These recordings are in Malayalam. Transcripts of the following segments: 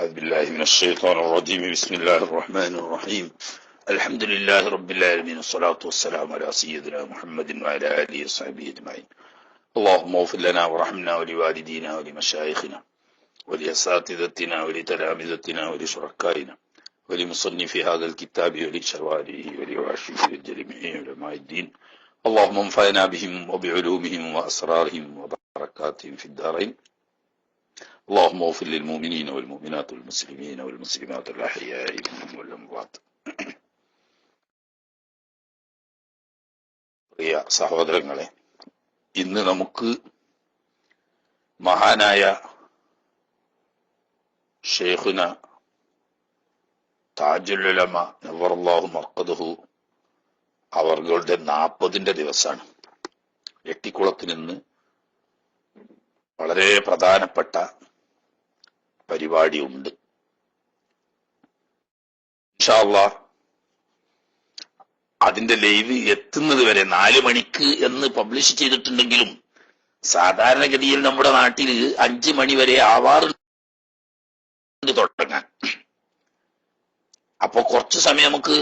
أعوذ بالله من الشيطان الرجيم بسم الله الرحمن الرحيم الحمد لله رب العالمين والصلاة والسلام على سيدنا محمد وعلى آله وصحبه أجمعين اللهم اغفر لنا ورحمنا ولوالدينا ولمشايخنا ولأساتذتنا ولتلامذتنا ولشركائنا ولمصنف هذا الكتاب ولشواريه ولواشيه لجميع علماء الدين اللهم انفعنا بهم وبعلومهم وأسرارهم وبركاتهم في الدارين اللهم اغفر للمؤمنين والمؤمنات والمسلمين والمسلمات الأحياء منهم والأموات. പ്രിയ സഹോദരങ്ങളെ, ഇന്ന് നമുക്ക് മഹാനായ ഷെയ്ഖുന താജുൽ ഉലമ നവ്വറല്ലാഹു മർഖദഹു അവരുടെ 40ന്റെ ദിവസമാണ്. എട്ടിക്കുളത്ത് നിന്ന് വളരെ പ്രധാനപ്പെട്ട പരിപാടി ഉണ്ട്. ഇൻഷാ അല്ലാഹ് അതിന്റെ ലൈവ് എത്തുന്നത് വരെ 4 മണിക്ക് എന്ന് പബ്ലിഷ് ചെയ്തിട്ടുണ്ടെങ്കിലും സാധാരണഗതിയിൽ നമ്മുടെ നാട്ടിൽ 5 മണി വരെ ആവാറുണ്ട് തുടങ്ങാൻ. അപ്പൊ കുറച്ചു സമയം നമുക്ക്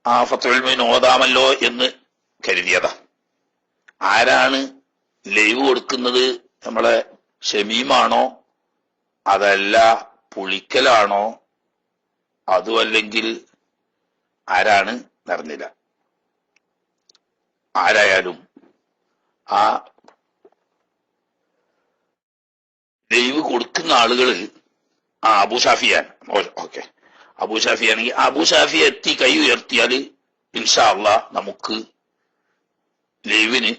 ആ ഫത്ഹുൽ മുഈൻ ഓതാമല്ലോ എന്ന് കരുതിയതാ. ആരാണ് ലൈവ് കൊടുക്കുന്നത്? നമ്മളെ ഷമീമാണോ, അതല്ല പുളിക്കലാണോ, അതുമല്ലെങ്കിൽ ആരാണ് നടന്നില്ല. ആരായാലും ആ ലൈവ് കൊടുക്കുന്ന ആളുകള് അബൂ ഷാഫിയാൻ, ഓക്കെ, അബൂ ഷാഫി ആണെങ്കിൽ അബൂ ഷാഫി എത്തി കൈ ഉയർത്തിയാൽ ഇൻഷാ അല്ലാഹ് നമുക്ക് ലൈവിന്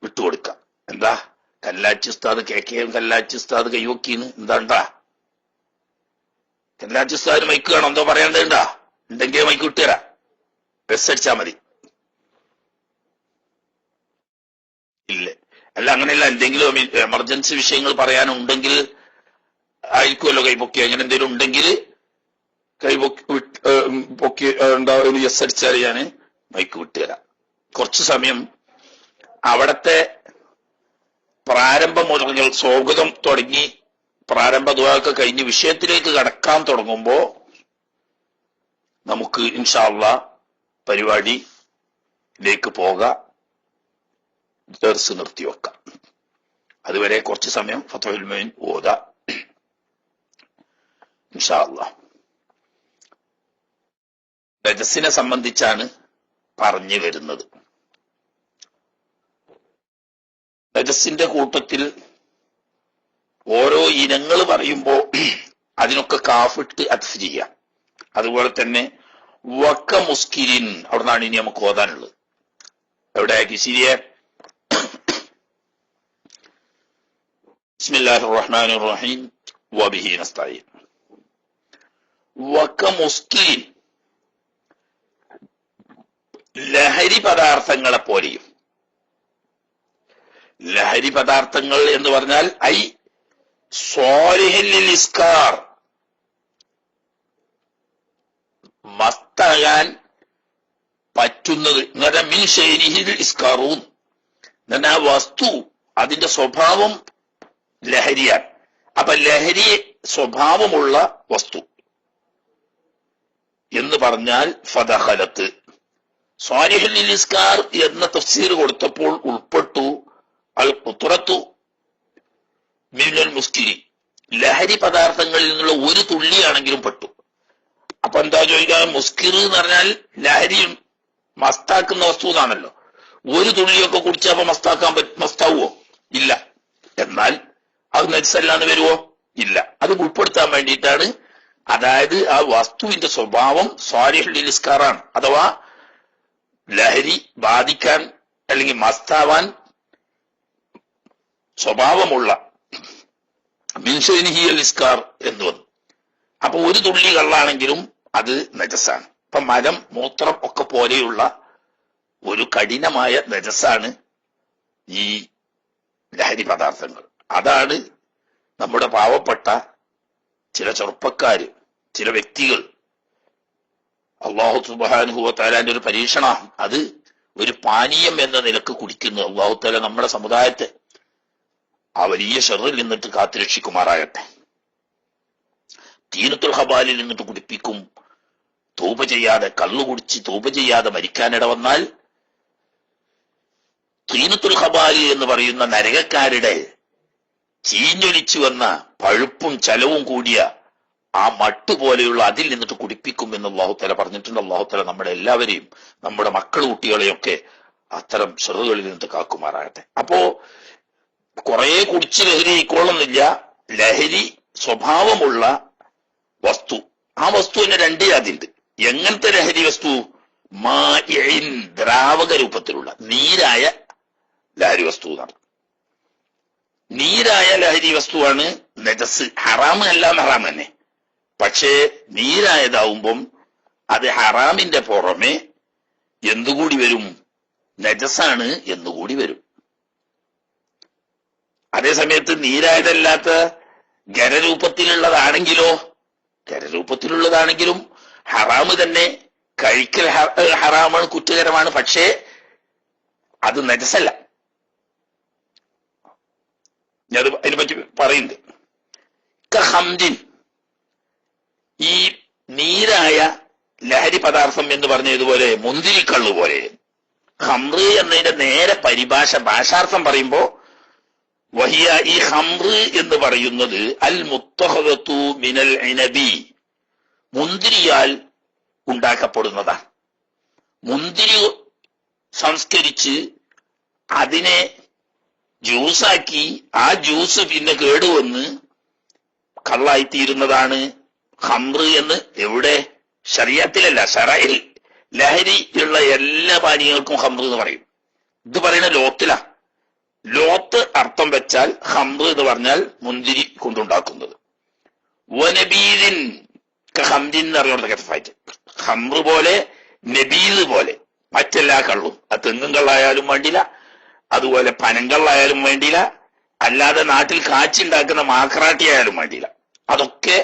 വിട്ടുകൊടുക്കാം. എന്താ കല്ലാച്ചി ഉസ്താദ് KK കല്ലാച്ചി ഉസ്താദ് കൈവക്കീന്ന് എന്താണ്ടാ? കല്ലാച്ചി ഉസ്താദിന് മൈക്ക് വേണം, എന്തോ പറയേണ്ടതുണ്ടാ? ഉണ്ടെങ്കിൽ മൈക്ക് വിട്ടുതരാം, ബസ് അടിച്ചാ മതി. ഇല്ലേ? അല്ല, അങ്ങനെയല്ല, എന്തെങ്കിലും എമർജൻസി വിഷയങ്ങൾ പറയാനുണ്ടെങ്കിൽ ആയിരിക്കുമല്ലോ കൈപൊക്കി. അങ്ങനെ എന്തെങ്കിലും ഉണ്ടെങ്കിൽ പൊക്കി ഉണ്ടാവും, എസ് അടിച്ചാൽ ഞാൻ മൈക്ക് വിട്ടുതരാം. കുറച്ചു സമയം അവിടത്തെ പ്രാരംഭം മുതൽ സ്വാഗതം തുടങ്ങി പ്രാരംഭ ദുആ കഴിഞ്ഞ് വിഷയത്തിലേക്ക് കടക്കാൻ തുടങ്ങുമ്പോ നമുക്ക് ഇൻഷാ അല്ലാഹ് പരിപാടിയിലേക്ക് പോകാം, ദർസ് നിർത്തിവെക്കാം. അതുവരെ കുറച്ചു സമയം ഫത്ഹുൽ മുഈൻ ഓതാം ഇൻഷാ അല്ലാഹ്. നജസിനെ സംബന്ധിച്ചാണ് പറഞ്ഞു വരുന്നത്. നജസിന്റെ കൂട്ടത്തിൽ ഓരോ ഇനങ്ങൾ പറയുമ്പോ അതിനൊക്കെ കാഫിട്ട് അത്ഫ് ചെയ്യാം. അതുപോലെ തന്നെ വക്ക മുസ്കിരിൻ, അവിടെ നിന്നാണ് ഇനി നമുക്ക് ഓതാനുള്ളത്. എവിടെ കിസിരിയെ? ബിസ്മില്ലാഹിർ റഹ്മാനിർ റഹീം വബിഹി നസ്തഈൻ. വക്ക മുസ്കിരിൻ, ലഹരി പദാർത്ഥങ്ങളെ പോലെയും. ലഹരി പദാർത്ഥങ്ങൾ എന്ന് പറഞ്ഞാൽ ഐ സ്വാലിഹിൽ ഇസ്കാർ, മസ്താകാൻ പറ്റുന്നത്. മിൻ ശൈലിഹിൽ ഇസ്കാറൂൻ, ആ വസ്തു അതിന്റെ സ്വഭാവം ലഹരിയാണ്. അപ്പൊ ലഹരി സ്വഭാവമുള്ള വസ്തു എന്ന് പറഞ്ഞാൽ ഫദഖലത്ത്. സ്വാലിഹിൽ ഇസ്കാർ എന്ന തഫ്സീർ കൊടുത്തപ്പോൾ ഉൾപ്പെട്ടു അൽ ഖുത്രത്തു മിനൽ മുസ്കിരി, ലഹരി പദാർത്ഥങ്ങളിൽ നിന്നുള്ള ഒരു തുള്ളിയാണെങ്കിലും പെട്ടു. അപ്പൊ എന്താ ചോദിക്കാൻ? മുസ്കിർ എന്ന് പറഞ്ഞാൽ ലഹരിയും മസ്താക്കുന്ന വസ്തു എന്നാണല്ലോ. ഒരു തുള്ളിയൊക്കെ കുടിച്ചപ്പോ മസ്താവുമോ? ഇല്ല. എന്നാൽ അത് നജ്സല്ലാന്ന് വരുവോ? ഇല്ല. അത് ഉൾപ്പെടുത്താൻ വേണ്ടിയിട്ടാണ്. അതായത് ആ വസ്തുവിന്റെ സ്വഭാവം സ്വാലിഹുൽ ഇസ്കാറാണ്, അഥവാ ലഹരി ബാധിക്കാൻ അല്ലെങ്കിൽ മസ്താവാൻ സ്വഭാവമുള്ള മിൻഷനിഹിയൽ ഇസ്കാർ എന്ന് വന്നു. അപ്പൊ ഒരു തുള്ളി കള്ളാണെങ്കിലും അത് നജസാണ്. ഇപ്പൊ മരം, മൂത്രം ഒക്കെ പോലെയുള്ള ഒരു കഠിനമായ നജസാണ് ഈ ലഹരി പദാർത്ഥങ്ങൾ. അതാണ് നമ്മുടെ പാവപ്പെട്ട ചില ചെറുപ്പക്കാര്, ചില വ്യക്തികൾ, അല്ലാഹു സുബ്ഹാനഹു വ തആലാന്റെ ഒരു പരീക്ഷണം, അത് ഒരു പാനീയം എന്ന നിലക്ക് കുടിക്കുന്നു. അല്ലാഹു തആല നമ്മുടെ സമുദായത്തെ ആ വലിയ ഷർറിൽ നിന്നിട്ട് കാത്തുരക്ഷിക്കുമാറാകട്ടെ. തീനത്തുൽ ഹബാലിൽ നിന്നിട്ട് കുടിപ്പിക്കും. തൗബ ചെയ്യാതെ, കള്ളു കുടിച്ച് തൗബ ചെയ്യാതെ മരിക്കാനിട വന്നാൽ തീനത്തുൽ ഹബാലി എന്ന് പറയുന്ന നരകക്കാരുടെ ചീഞ്ഞൊലിച്ചു വന്ന പഴുപ്പും ചലവും കൂടിയ ആ മട്ട് പോലെയുള്ള അതിൽ നിന്നിട്ട് കുടിപ്പിക്കും എന്ന് അല്ലാഹുതആല പറഞ്ഞിട്ടുണ്ട്. അല്ലാഹുതആല നമ്മുടെ എല്ലാവരെയും, നമ്മുടെ മക്കൾ കുട്ടികളെയൊക്കെ അത്തരം ഷറുകളിൽ നിന്ന് കാക്കുമാറാകട്ടെ. അപ്പോ കുറെ കുടിച്ച് ലഹരി ആയിക്കോളുന്നില്ല. ലഹരി സ്വഭാവമുള്ള വസ്തു, ആ വസ്തുവിന് രണ്ടേ അതിണ്ട്. എങ്ങനത്തെ ലഹരി വസ്തു? മാഇൻ, ദ്രാവക രൂപത്തിലുള്ള നീരായ ലഹരി വസ്തു എന്നാണ്. നീരായ ലഹരി വസ്തുവാണ് നജസ്. ഹറാമ് എല്ലാം ഹറാം തന്നെ. പക്ഷേ നീരായതാവുമ്പം അത് ഹറാമിന്റെ പുറമെ എന്തുകൂടി വരും? നജസാണ് എന്നുകൂടി വരും. അതേസമയത്ത് നീരായതല്ലാത്ത ഖരരൂപത്തിലുള്ളതാണെങ്കിലോ, ഖരരൂപത്തിലുള്ളതാണെങ്കിലും ഹറാമ് തന്നെ. കഴിക്കൽ ഹറാമാണ്, കുറ്റകരമാണ്. പക്ഷേ അത് നജസല്ല. ഞാൻ അതിനെപ്പറ്റി പറയുന്നുണ്ട്. ഹംദിൻ, ഈ നീരായ ലഹരി പദാർത്ഥം എന്ന് പറഞ്ഞതുപോലെ മുന്തിരിക്കള്ളു പോലെ. ഹംറ് എന്നതിന്റെ നേരെ പരിഭാഷ, ഭാഷാർത്ഥം പറയുമ്പോ വഹിയ, ഈ ഹംറ് എന്ന് പറയുന്നത് അൽ മുത്തഹദത്തു മിനൽ ഇനബി, മുന്തിരിയാൽ ഉണ്ടാക്കപ്പെടുന്നതാണ്. മുന്തിരി സംസ്കരിച്ച് അതിനെ ജ്യൂസാക്കി ആ ജ്യൂസ് പിന്നെ കേടുവന്ന് കള്ളായിത്തീരുന്നതാണ് ഹംറ് എന്ന്. എവിടെ? ശരീഅത്തിലല്ല, ശറഇൽ. ലഹരി ഉള്ള എല്ലാ പാനീയങ്ങൾക്കും ഹംറ് എന്ന് പറയും. ഇത് പറയുന്ന ലോത്തിലാ. ലോത്ത് അർത്ഥം വെച്ചാൽ ഹംറ് എന്ന് പറഞ്ഞാൽ മുന്തിരി കൊണ്ടുണ്ടാക്കുന്നത്. വനബീദിൻ ഹംദിൻ എന്ന് അറിയുന്നത് ഹംറ് പോലെ, നബീദ് പോലെ മറ്റെല്ലാ കള്ളും. അത് തെങ്ങും കള്ളായാലും വേണ്ടില്ല, അതുപോലെ പനങ്കള്ളായാലും വേണ്ടില്ല, അല്ലാതെ നാട്ടിൽ കാച്ചുണ്ടാക്കുന്ന മാക്രാട്ടി ആയാലും വേണ്ടില്ല. അതൊക്കെ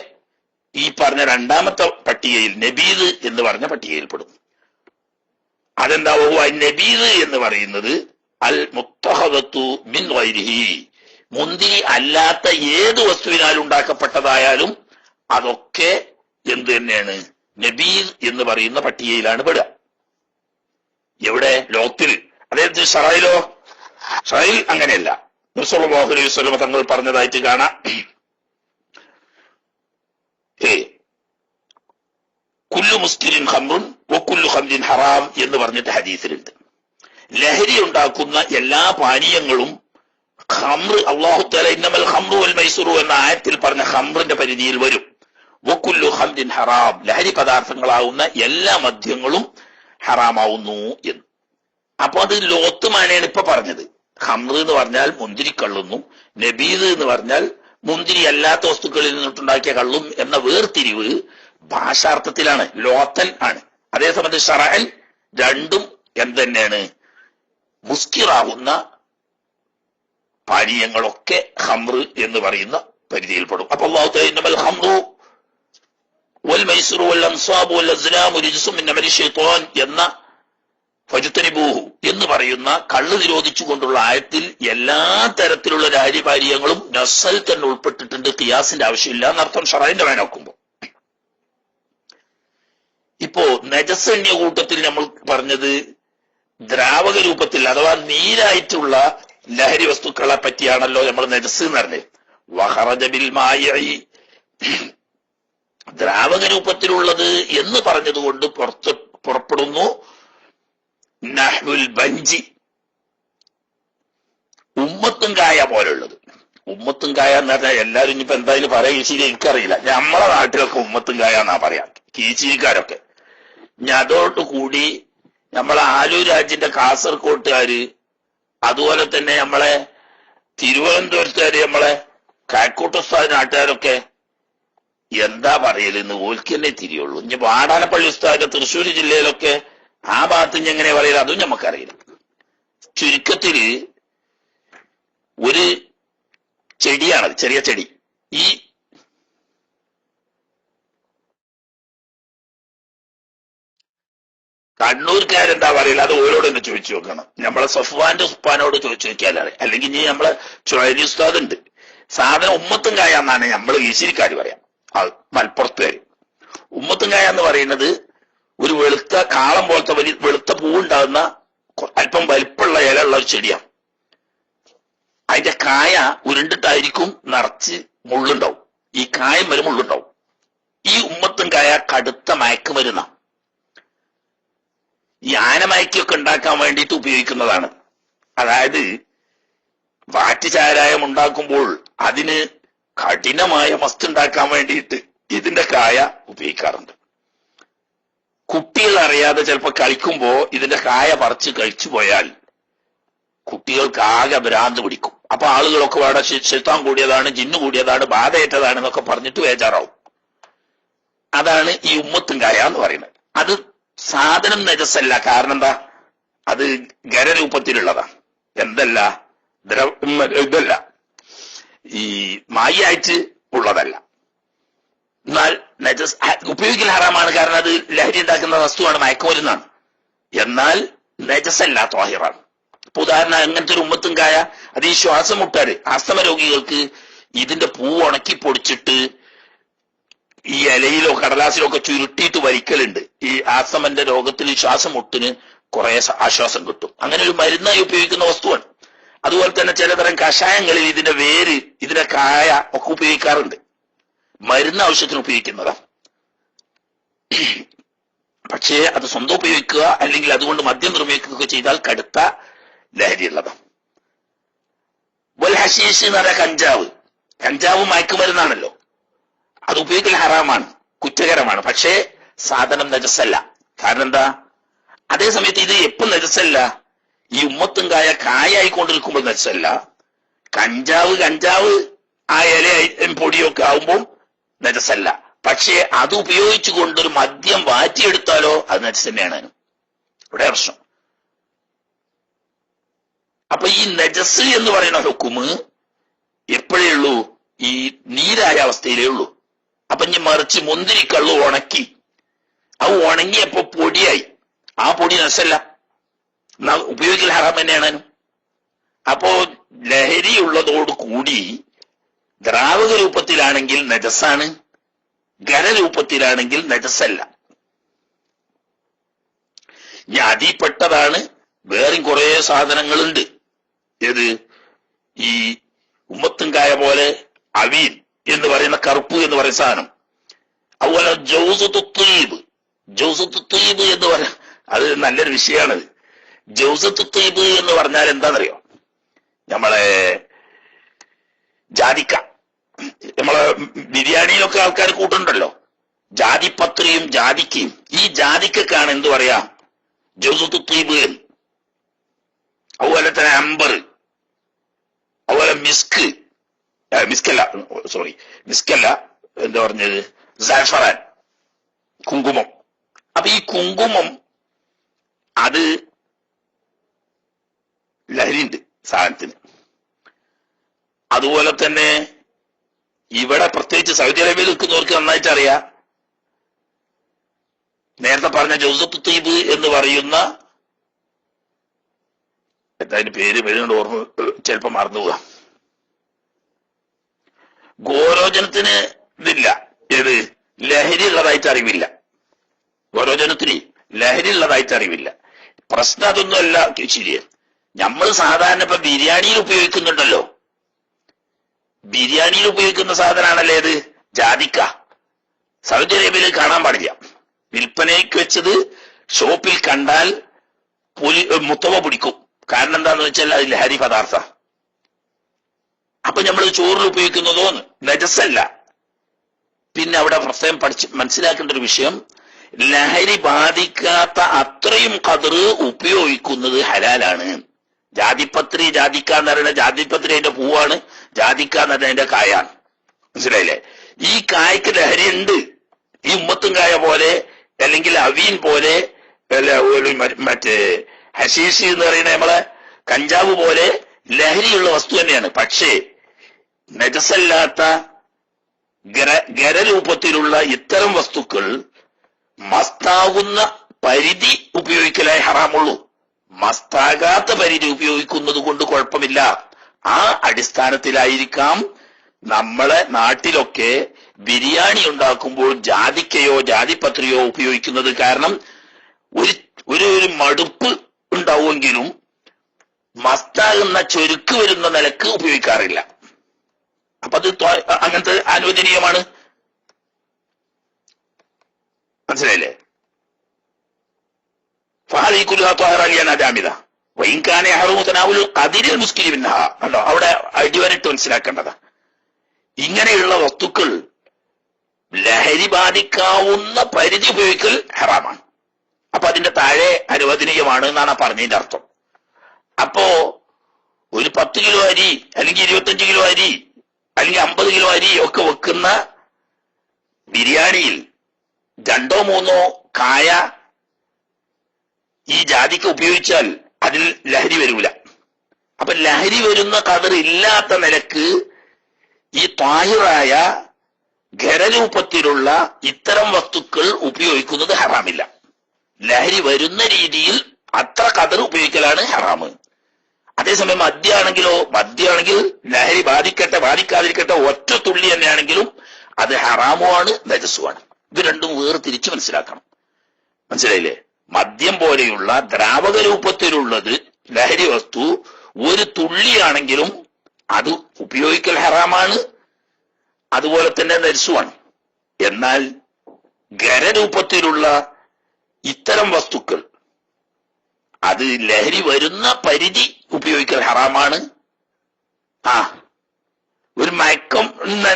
ഈ പറഞ്ഞ രണ്ടാമത്തെ പട്ടികയിൽ, നബീദ് എന്ന് പറഞ്ഞ പട്ടികയിൽ പെടും. അതെന്താവോ? നബീദ് എന്ന് പറയുന്നത് അൽ മുത്തഹദത്തു മിൻ ഗൈരിഹി, മുന്തിരി അല്ലാത്ത ഏത് വസ്തുവിനാൽ ഉണ്ടാക്കപ്പെട്ടതായാലും അതൊക്കെ എന്ത് തന്നെയാണ്? നബീദ് എന്ന് പറയുന്ന പട്ടികയിലാണ് പെടുക. എവിടെ? ലോത്തിൽ. അതായത് ഷറയിലോ? ഷറയിൽ അങ്ങനെയല്ല. നബി സല്ലല്ലാഹു അലൈഹി വസല്ലം തങ്ങൾ പറഞ്ഞതായിട്ട് കാണാം. കുല്ലു മുസ്കിരിൻ ഖംറുൻ വകുല്ലു ഖംറിൻ ഹറാം എന്ന് പറഞ്ഞിട്ട് ഹദീസിലുണ്ട്. ലഹരി ഉണ്ടാക്കുന്ന എല്ലാ പാനീയങ്ങളും ഖംറ്, അല്ലാഹു തആല ഇന്നമൽ ഖംറു വൽ മൈസുറു എന്ന ആയത്തിൽ പറഞ്ഞ ഖംറിന്റെ പരിധിയിൽ വരും. വകുല്ലു ഖംറിൻ ഹറാം, ലഹരി പദാർത്ഥങ്ങളാവുന്ന എല്ലാ മദ്യങ്ങളും ഹറാമാവുന്നു എന്ന്. അപ്പൊ അത് ലോത്തുമാനെയാണ് ഇപ്പൊ പറഞ്ഞത്. ഖംറ് എന്ന് പറഞ്ഞാൽ മുന്തിരി കള്ളുന്നു, നബീദ് എന്ന് പറഞ്ഞാൽ മുന്തിരി അല്ലാത്ത വസ്തുക്കളിൽ നിന്നിട്ടുണ്ടാക്കിയ കള്ളും എന്ന വേർതിരിവ് ഭാഷാർത്ഥത്തിലാണ്, ലോത്തൻ ആണ്. അതേസമയത്ത് ഷറഅൻ രണ്ടും എന്തെന്നെയാണ്? മുസ്കിറാവുന്ന പാനീയങ്ങളൊക്കെ ഖംറ് എന്ന് പറയുന്ന പരിധിയിൽപ്പെടും. അപ്പൊ അല്ലാഹു തആല ഇന്നമൽ ഖംറു വൽ മൈസുറു വൽ അൻസാബു വൽ അസ്ലാമു റിജ്സും മിൻ അമലി ശൈത്വാൻ എന്ന ഫജ്തനിബൂഹു എന്ന് പറയുന്ന കള്ള് നിരോധിച്ചുകൊണ്ടുള്ള ആയത്തിൽ എല്ലാ തരത്തിലുള്ള രാജ്യപാരീയങ്ങളും നസ്സൽ തന്നെ ഉൾപ്പെട്ടിട്ടുണ്ട്. ഖിയാസിന്റെ ആവശ്യമില്ല എന്നർത്ഥം ഷറഇന്റെ വായന നോക്കുമ്പോ. ഇപ്പോ നജസന്യ കൂട്ടത്തിൽ നമ്മൾ പറഞ്ഞത് ദ്രാവക രൂപത്തിൽ അഥവാ നീരായിട്ടുള്ള ലഹരി വസ്തുക്കളെ പറ്റിയാണല്ലോ നമ്മൾ നജസ് എന്ന് പറഞ്ഞത്. വഖറജ ബിൽ മായി, ദ്രാവക രൂപത്തിലുള്ളത് എന്ന് പറഞ്ഞതുകൊണ്ട് പുറപ്പെടുന്നു. നഹ്വുൽ ബഞ്ചി, ഉമ്മത്തും കായ പോലുള്ളത്. ഉമ്മത്തും കായ എന്ന് പറഞ്ഞാൽ എല്ലാവരും ഇനിയിപ്പോ എന്തായാലും പറയാ, ഈശീരി എനിക്കറിയില്ല. നമ്മളെ നാട്ടിലൊക്കെ ഉമ്മത്തും കായ എന്നാ പറയാ, കീച്ചീരിക്കാരൊക്കെ. ഞാൻ അതോടുകൂടി നമ്മളെ ആലൂർ രാജ്യന്റെ കാസർകോട്ടുകാര്, അതുപോലെ തന്നെ നമ്മളെ തിരുവനന്തപുരത്തുകാര്, നമ്മളെ കാക്കോട്ടുസ്താദ് നാട്ടുകാരൊക്കെ എന്താ പറയലെന്ന് ഓൽക്ക് തന്നെ തിരിയുള്ളൂ. ഇനി വാടാനപ്പള്ളി ഉസ്താദ് തൃശ്ശൂർ ജില്ലയിലൊക്കെ ആ ഭാഗത്ത് ഇനി എങ്ങനെ പറയില്ല, അതും നമുക്കറിയില്ല. ചുരുക്കത്തില് ഒരു ചെടിയാണത്, ചെറിയ ചെടി. ഈ കണ്ണൂർക്കാരെന്താ പറയില്ല, അത് ഓരോട് തന്നെ ചോദിച്ചു നോക്കണം. നമ്മളെ സഫ്വാന്റെ ഉസ്താനോട് ചോദിച്ചു നോക്കിയാലേ. അല്ലെങ്കിൽ ഇനി നമ്മളെ ചുഴലി ഉസ്താദ് ഉണ്ട്, സാധനം ഉമ്മത്തും കായ എന്നാണ് നമ്മൾ ഈശ്വരിക്കാര് പറയാം. മലപ്പുറത്ത് വരെ. ഉമ്മത്തുംകായ എന്ന് പറയുന്നത് ഒരു വെളുത്ത കാളം പോലത്തെ വെളുത്ത പൂവുണ്ടാകുന്ന അല്പം വലിപ്പമുള്ള ഇലയുള്ള ഒരു ചെടിയാണ്. അതിന്റെ കായ ഉരുണ്ടിട്ടായിരിക്കും നിറച്ച് മുള്ളുണ്ടാവും. ഈ കായം വരെ മുള്ളുണ്ടാവും. ഈ ഉമ്മത്തുംകായ കടുത്ത മയക്കുമരുന്ന ഈ ആനമയക്കൊക്കെ ഉണ്ടാക്കാൻ വേണ്ടിയിട്ട് ഉപയോഗിക്കുന്നതാണ്. അതായത് വാറ്റുചാരായം ഉണ്ടാക്കുമ്പോൾ അതിന് കഠിനമായ മസ്ത് ഉണ്ടാക്കാൻ വേണ്ടിയിട്ട് ഇതിന്റെ കായ ഉപയോഗിക്കാറുണ്ട്. കുട്ടികൾ അറിയാതെ ചിലപ്പോൾ കളിക്കുമ്പോ ഇതിന്റെ കായ പറിച്ച് കഴിച്ചു പോയാൽ കുട്ടികൾക്ക് ആകെ ഭ്രാന്ത് പിടിക്കും. അപ്പൊ ആളുകളൊക്കെ വേറെ ശൈത്താൻ കൂടിയതാണ്, ജിന്നു കൂടിയതാണ്, ബാധയേറ്റതാണ് എന്നൊക്കെ പറഞ്ഞിട്ട് ബേജാറാവും. അതാണ് ഈ ഉമ്മത്തുംകായ എന്ന് പറയുന്നത്. അത് സാധനം നജസല്ല. കാരണം എന്താ? അത് ഖരരൂപത്തിലുള്ളതാ. എന്തല്ല? ഇതല്ല, ഈ മായിയായിട്ട് ഉള്ളതല്ല. എന്നാൽ നജസ് ഉപയോഗിക്കൽ ഹറാമാണ്. കാരണം അത് ലഹരി ഉണ്ടാക്കുന്ന വസ്തുവാണ്, മയക്കുമരുന്നാണ്. എന്നാൽ നജസല്ല, ത്വാഹിറാണ്. ഇപ്പൊ ഉദാഹരണം, അങ്ങനത്തെ ഒരു ഉമ്മത്തുംകായ അത് ഈ ശ്വാസം മുട്ടാറ് ആസ്തമ രോഗികൾക്ക് ഇതിന്റെ പൂവ് ഉണക്കി പൊടിച്ചിട്ട് ഈ ഇലയിലോ കടലാസിലോ ഒക്കെ ചുരുട്ടിയിട്ട് വലിക്കലുണ്ട്. ഈ ആസ്തമന്റെ രോഗത്തിൽ ശ്വാസം മുട്ടിന് കുറെ ആശ്വാസം കിട്ടും. അങ്ങനെ ഒരു മരുന്നായി ഉപയോഗിക്കുന്ന വസ്തുവാണ്. അതുപോലെ തന്നെ ചിലതരം കഷായങ്ങളിൽ ഇതിന്റെ വേര്, ഇതിന്റെ കായ ഒക്കെ ഉപയോഗിക്കാറുണ്ട്. മരുന്ന് ആവശ്യത്തിന് ഉപയോഗിക്കുന്നതാ. പക്ഷേ അത് സ്വന്തം ഉപയോഗിക്കുക അല്ലെങ്കിൽ അതുകൊണ്ട് മദ്യം നിർമ്മിക്കുകയൊക്കെ ചെയ്താൽ കടുത്ത ലഹരിയുള്ളതാ. വൽ ഹശീഷ് എന്ന് പറഞ്ഞാൽ കഞ്ചാവ്. കഞ്ചാവ് മയക്കുമരുന്നാണല്ലോ. അത് ഉപയോഗിക്കൽ ഹറാമാണ്, കുറ്റകരമാണ്. പക്ഷേ സാധനം നജസല്ല. കാരണം എന്താ? അതേ സമയത്ത് ഇത് എപ്പം നജസല്ല? ഈ ഉമ്മത്തുംകായ കായായിക്കൊണ്ടിരിക്കുമ്പോൾ നജസല്ല. കഞ്ചാവ് ആ ഇല പൊടിയൊക്കെ ആവുമ്പോൾ നജസല്ല. പക്ഷേ അത് ഉപയോഗിച്ചുകൊണ്ടൊരു മദ്യം വാറ്റിയെടുത്താലോ അത് നജസ് തന്നെയാണ്. ഇവിടെ പ്രശ്നം. അപ്പൊ ഈ നജസ് എന്ന് പറയുന്ന ഹുക്കുമ് എപ്പോഴേ ഉള്ളൂ? ഈ നീരായ അവസ്ഥയിലേ ഉള്ളൂ. അപ്പൊ ഇനി മറിച്ച് മുന്തിരിക്കള്ളു ഉണക്കി, അത് ഉണങ്ങിയപ്പോ പൊടിയായി, ആ പൊടി നജസല്ല, ഉപയോഗിക്കൽ ഹറാം തന്നെയാണ്. അപ്പോ ലഹരി ഉള്ളതോട് കൂടി ദ്രാവക രൂപത്തിലാണെങ്കിൽ നജസാണ്, ഖരരൂപത്തിലാണെങ്കിൽ നജസല്ല. ഇനി അതിൽപ്പെട്ടതാണ് വേറെയും കുറെ സാധനങ്ങളുണ്ട്. ഏത്? ഈ ഉമ്മത്തുംകായ പോലെ അവീൻ എന്ന് പറയുന്ന കറുപ്പ് എന്ന് പറയുന്ന സാധനം. അതുപോലെ ജൗസത്തു ത്വയ്യിബ് എന്ന് പറയാ, അത് നല്ലൊരു വിഷയമാണത്. ജൗസത്തു ത്വയ്യിബ് എന്ന് പറഞ്ഞാൽ എന്താണെന്നറിയോ? നമ്മളെ ജാതിക്ക, നമ്മളെ ബിരിയാണിയിലൊക്കെ ആൾക്കാർ കൂട്ടുണ്ടല്ലോ, ജാതിപത്രിയും ജാതിക്കയും. ഈ ജാതിക്കാണ് എന്ത് പറയാ? ജൗസത്തു ത്വയ്യിബ്. അതുപോലെ തന്നെ അംബർ, അതുപോലെ മിസ്കല്ല എന്താ പറഞ്ഞത്, സാഫറാൻ, കുങ്കുമം. അപ്പൊ ഈ കുങ്കുമം അത് ലഹരിയുണ്ട് സാധനത്തിന്. അതുപോലെ തന്നെ ഇവിടെ പ്രത്യേകിച്ച് സൗദി അറേബ്യയിൽ നിൽക്കുന്നവർക്ക് നന്നായിട്ട് അറിയാം. നേരത്തെ പറഞ്ഞ ജൗസത്തു ത്വയ്യിബ് എന്ന് പറയുന്ന, അതിന്റെ പേര് വരുന്നുണ്ട്, ഓർമ്മ ചിലപ്പോ മറന്നുപോകാം. ഗോരോചനത്തിന് ഇതില്ല, ഏത്? ലഹരി ഉള്ളതായിട്ട് അറിവില്ല. ഗോരോചനത്തിന് ലഹരി ഉള്ളതായിട്ട് അറിവില്ല. പ്രശ്നം അതൊന്നും അല്ല. ശരിയെ നമ്മൾ സാധാരണ ഇപ്പൊ ബിരിയാണിയിൽ ഉപയോഗിക്കുന്നുണ്ടല്ലോ, ബിരിയാണിയിൽ ഉപയോഗിക്കുന്ന സാധനമാണല്ലേ ഇത്? ജാതിക്ക. സൗദി അറേബ്യയിൽ കാണാൻ പാടില്ല. വിൽപ്പനയ്ക്ക് വെച്ചത് ഷോപ്പിൽ കണ്ടാൽ മുത്തവ പിടിക്കും. കാരണം എന്താന്ന് വെച്ചാൽ അത് ലഹരി പദാർത്ഥ. അപ്പൊ നമ്മൾ ചോറിൽ ഉപയോഗിക്കുന്നതോ നജസല്ല. പിന്നെ അവിടെ പ്രത്യേകം മനസ്സിലാക്കേണ്ട ഒരു വിഷയം, ലഹരി ബാധിക്കാത്ത അത്രയും ഖദർ ഉപയോഗിക്കുന്നത് ഹലാലാണ്. ജാതിപത്രി, ജാതിക്ക എന്ന് പറയുന്ന ജാതിപത്രി അതിന്റെ പൂവാണ്, ജാതിക്ക എന്ന് പറഞ്ഞ അതിന്റെ കായാണ്. മനസ്സിലായില്ലേ? ഈ കായ്ക്ക് ലഹരി ഉണ്ട്. ഈ ഉമ്മത്തുംകായ പോലെ അല്ലെങ്കിൽ അവീൻ പോലെ മറ്റേ ഹശീഷ് എന്ന് പറയുന്ന നമ്മളെ കഞ്ചാവ് പോലെ ലഹരിയുള്ള വസ്തു തന്നെയാണ്. പക്ഷേ നജസല്ലാത്ത ഖരരൂപത്തിലുള്ള ഇത്തരം വസ്തുക്കൾ മസ്താകുന്ന പരിധി ഉപയോഗിക്കലേ ഹറാമുള്ളൂ. മസ്താകാത്ത പരിധി ഉപയോഗിക്കുന്നത് കൊണ്ട് കുഴപ്പമില്ല. ആ അടിസ്ഥാനത്തിലായിരിക്കാം നമ്മളെ നാട്ടിലൊക്കെ ബിരിയാണി ഉണ്ടാക്കുമ്പോൾ ജാതിക്കയോ ജാതിപത്രിയോ ഉപയോഗിക്കുന്നത് കാരണം ഒരു മടുപ്പ് ഉണ്ടാവുമെങ്കിലും മസ്താകുന്ന ചൊരുക്ക് വരുന്ന നിലക്ക് ഉപയോഗിക്കാറില്ല. അപ്പൊ അത് അങ്ങനത്തെ അനുവദനീയമാണ്. മനസ്സിലായില്ലേ? ഫഹദി കുൽഹാ ത്വാഹിറ ജാമിദ വൈൻകാനെ ഹറൂതനാവുൽ ഖദിരിൽ മുസ്കിലിമിൻഹ. കണ്ടോ, അവിടെ അടിവരട്ട് മനസ്സിലാക്കേണ്ടതാ. ഇങ്ങനെയുള്ള വസ്തുക്കൾ ലഹരി ബാധിക്കാവുന്ന പരിധി ഉപയോഗിക്കൽ ഹറാമാണ്. അപ്പൊ അതിന്റെ താഴെ അനുവദനീയമാണ് എന്നാണ് പറഞ്ഞതിന്റെ അർത്ഥം. അപ്പോ ഒരു 10 കിലോ അരി അല്ലെങ്കിൽ 25 കിലോ അരി അല്ലെങ്കിൽ 50 കിലോ അരി ഒക്കെ വെക്കുന്ന ബിരിയാണിയിൽ 2 or 3 കായ ഈ ജാതിക്ക് ഉപയോഗിച്ചാൽ അതിൽ ലഹരി വരൂല. അപ്പൊ ലഹരി വരുന്ന ഖദർ ഇല്ലാത്ത നിലക്ക് ഈ ത്വാഹിറായ ഖരരൂപത്തിലുള്ള ഇത്തരം വസ്തുക്കൾ ഉപയോഗിക്കുന്നത് ഹറാമില്ല. ലഹരി വരുന്ന രീതിയിൽ അത്ര ഖദർ ഉപയോഗിക്കലാണ് ഹറാമ്. അതേസമയം മദ്യമാണെങ്കിൽ ലഹരി ബാധിക്കാതിരിക്കട്ടെ ഒറ്റ തുള്ളി തന്നെയാണെങ്കിലും അത് ഹറാമുമാണ്, നജസുമാണ്. ഇത് രണ്ടും വേർതിരിച്ച് മനസ്സിലാക്കണം. മനസ്സിലായില്ലേ? മദ്യം പോലെയുള്ള ദ്രാവക രൂപത്തിലുള്ളത് ലഹരി വസ്തു ഒരു തുള്ളിയാണെങ്കിലും അത് ഉപയോഗിക്കൽ ഹറാമാണ്, അതുപോലെ തന്നെ നജസുമാണ്. എന്നാൽ ഖരരൂപത്തിലുള്ള ഇത്തരം വസ്തുക്കൾ അത് ലഹരി വരുന്ന പരിധി ഉപയോഗിക്കൽ ഹറാമാണ്. ഒരു മയക്കം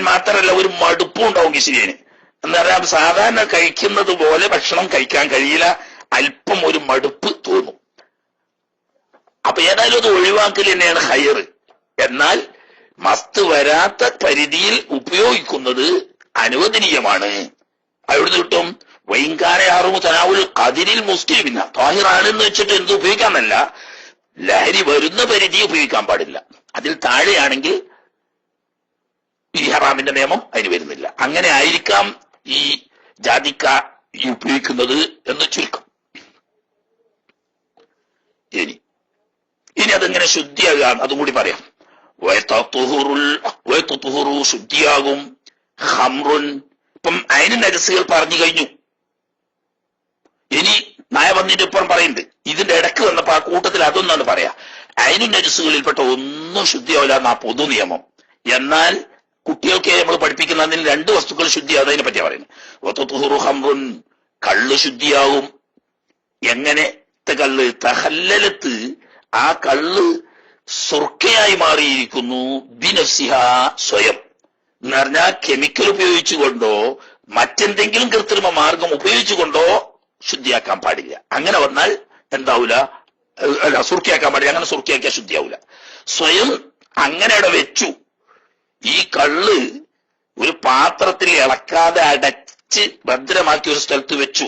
മാത്രമല്ല, ഒരു മടുപ്പും ഉണ്ടാവും കിശിരിയന്. എന്ന് പറയാം, സാധാരണ കഴിക്കുന്നത് പോലെ ഭക്ഷണം കഴിക്കാൻ കഴിയില്ല, അല്പം ഒരു മടുപ്പ് തോന്നും. അപ്പൊ ഏതായാലും അത് ഒഴിവാക്കൽ തന്നെയാണ് ഹൈർ. എന്നാൽ മസ്ത് വരാത്ത പരിധിയിൽ ഉപയോഗിക്കുന്നത് അനുവദനീയമാണ്. അവിടുന്ന് കിട്ടും വൈകാരെ ആറുമു തനാവുൽ ഖദിരിൽ മുസ്ലിമിന. താഹിറാണെന്ന് വെച്ചിട്ട് എന്ത് ഉപയോഗിക്കാന്നല്ല, ലഹരി വരുന്ന പരിധി ഉപയോഗിക്കാൻ പാടില്ല. അതിൽ താഴെയാണെങ്കിൽ ഈ ഹറാമിന്റെ നിയമം അതിന് വരുന്നില്ല. അങ്ങനെ ആയിരിക്കാം ഈ ജാതിക്ക ഉപയോഗിക്കുന്നത് എന്ന് ചുരുക്കം. ഇനി അതെങ്ങനെ ശുദ്ധിയാകാം അതും കൂടി പറയാം. ശുദ്ധിയാകും. ഹംറുൻ, ഇപ്പം അതിന് നജസുകൾ പറഞ്ഞു കഴിഞ്ഞു. ഇനി നയവന്നിന്റെ ഇപ്പം പറയുന്നുണ്ട്. ഇതിന്റെ ഇടക്ക് വന്നപ്പോ ആ കൂട്ടത്തിൽ അതൊന്നാണ് പറയാ. അതിന് നജസുകളിൽപ്പെട്ട ഒന്നും ശുദ്ധിയാവില്ല എന്നാ പൊതു നിയമം. എന്നാൽ കുട്ടികൾക്ക് നമ്മൾ പഠിപ്പിക്കുന്നതിന് 2 വസ്തുക്കൾ ശുദ്ധിയാവുന്നതിനെ പറ്റിയാ പറയുന്നത്. ഹംറുൻ, കള്ള് ശുദ്ധിയാവും. എങ്ങനത്തെ കള്ള്? തഹല്ലലത്ത്, ആ കള്ള് സുർക്കയായി മാറിയിരിക്കുന്നു. ബിനഫ്സിഹ, സ്വയം. എന്ന് പറഞ്ഞാൽ കെമിക്കൽ ഉപയോഗിച്ചുകൊണ്ടോ മറ്റെന്തെങ്കിലും കൃത്രിമ മാർഗം ഉപയോഗിച്ചുകൊണ്ടോ ശുദ്ധിയാക്കാൻ പാടില്ല. അങ്ങനെ വന്നാൽ എന്താവൂല? സുർക്കയാക്കാൻ പാടില്ല. അങ്ങനെ സുർക്കയാക്കിയാൽ ശുദ്ധിയാവൂല. സ്വയം അങ്ങനെ അവിടെ വെച്ചു. ഈ കള്ള് ഒരു പാത്രത്തിൽ ഇളക്കാതെ അടച്ച് ഭദ്രമാക്കി ഒരു സ്ഥലത്ത് വെച്ചു.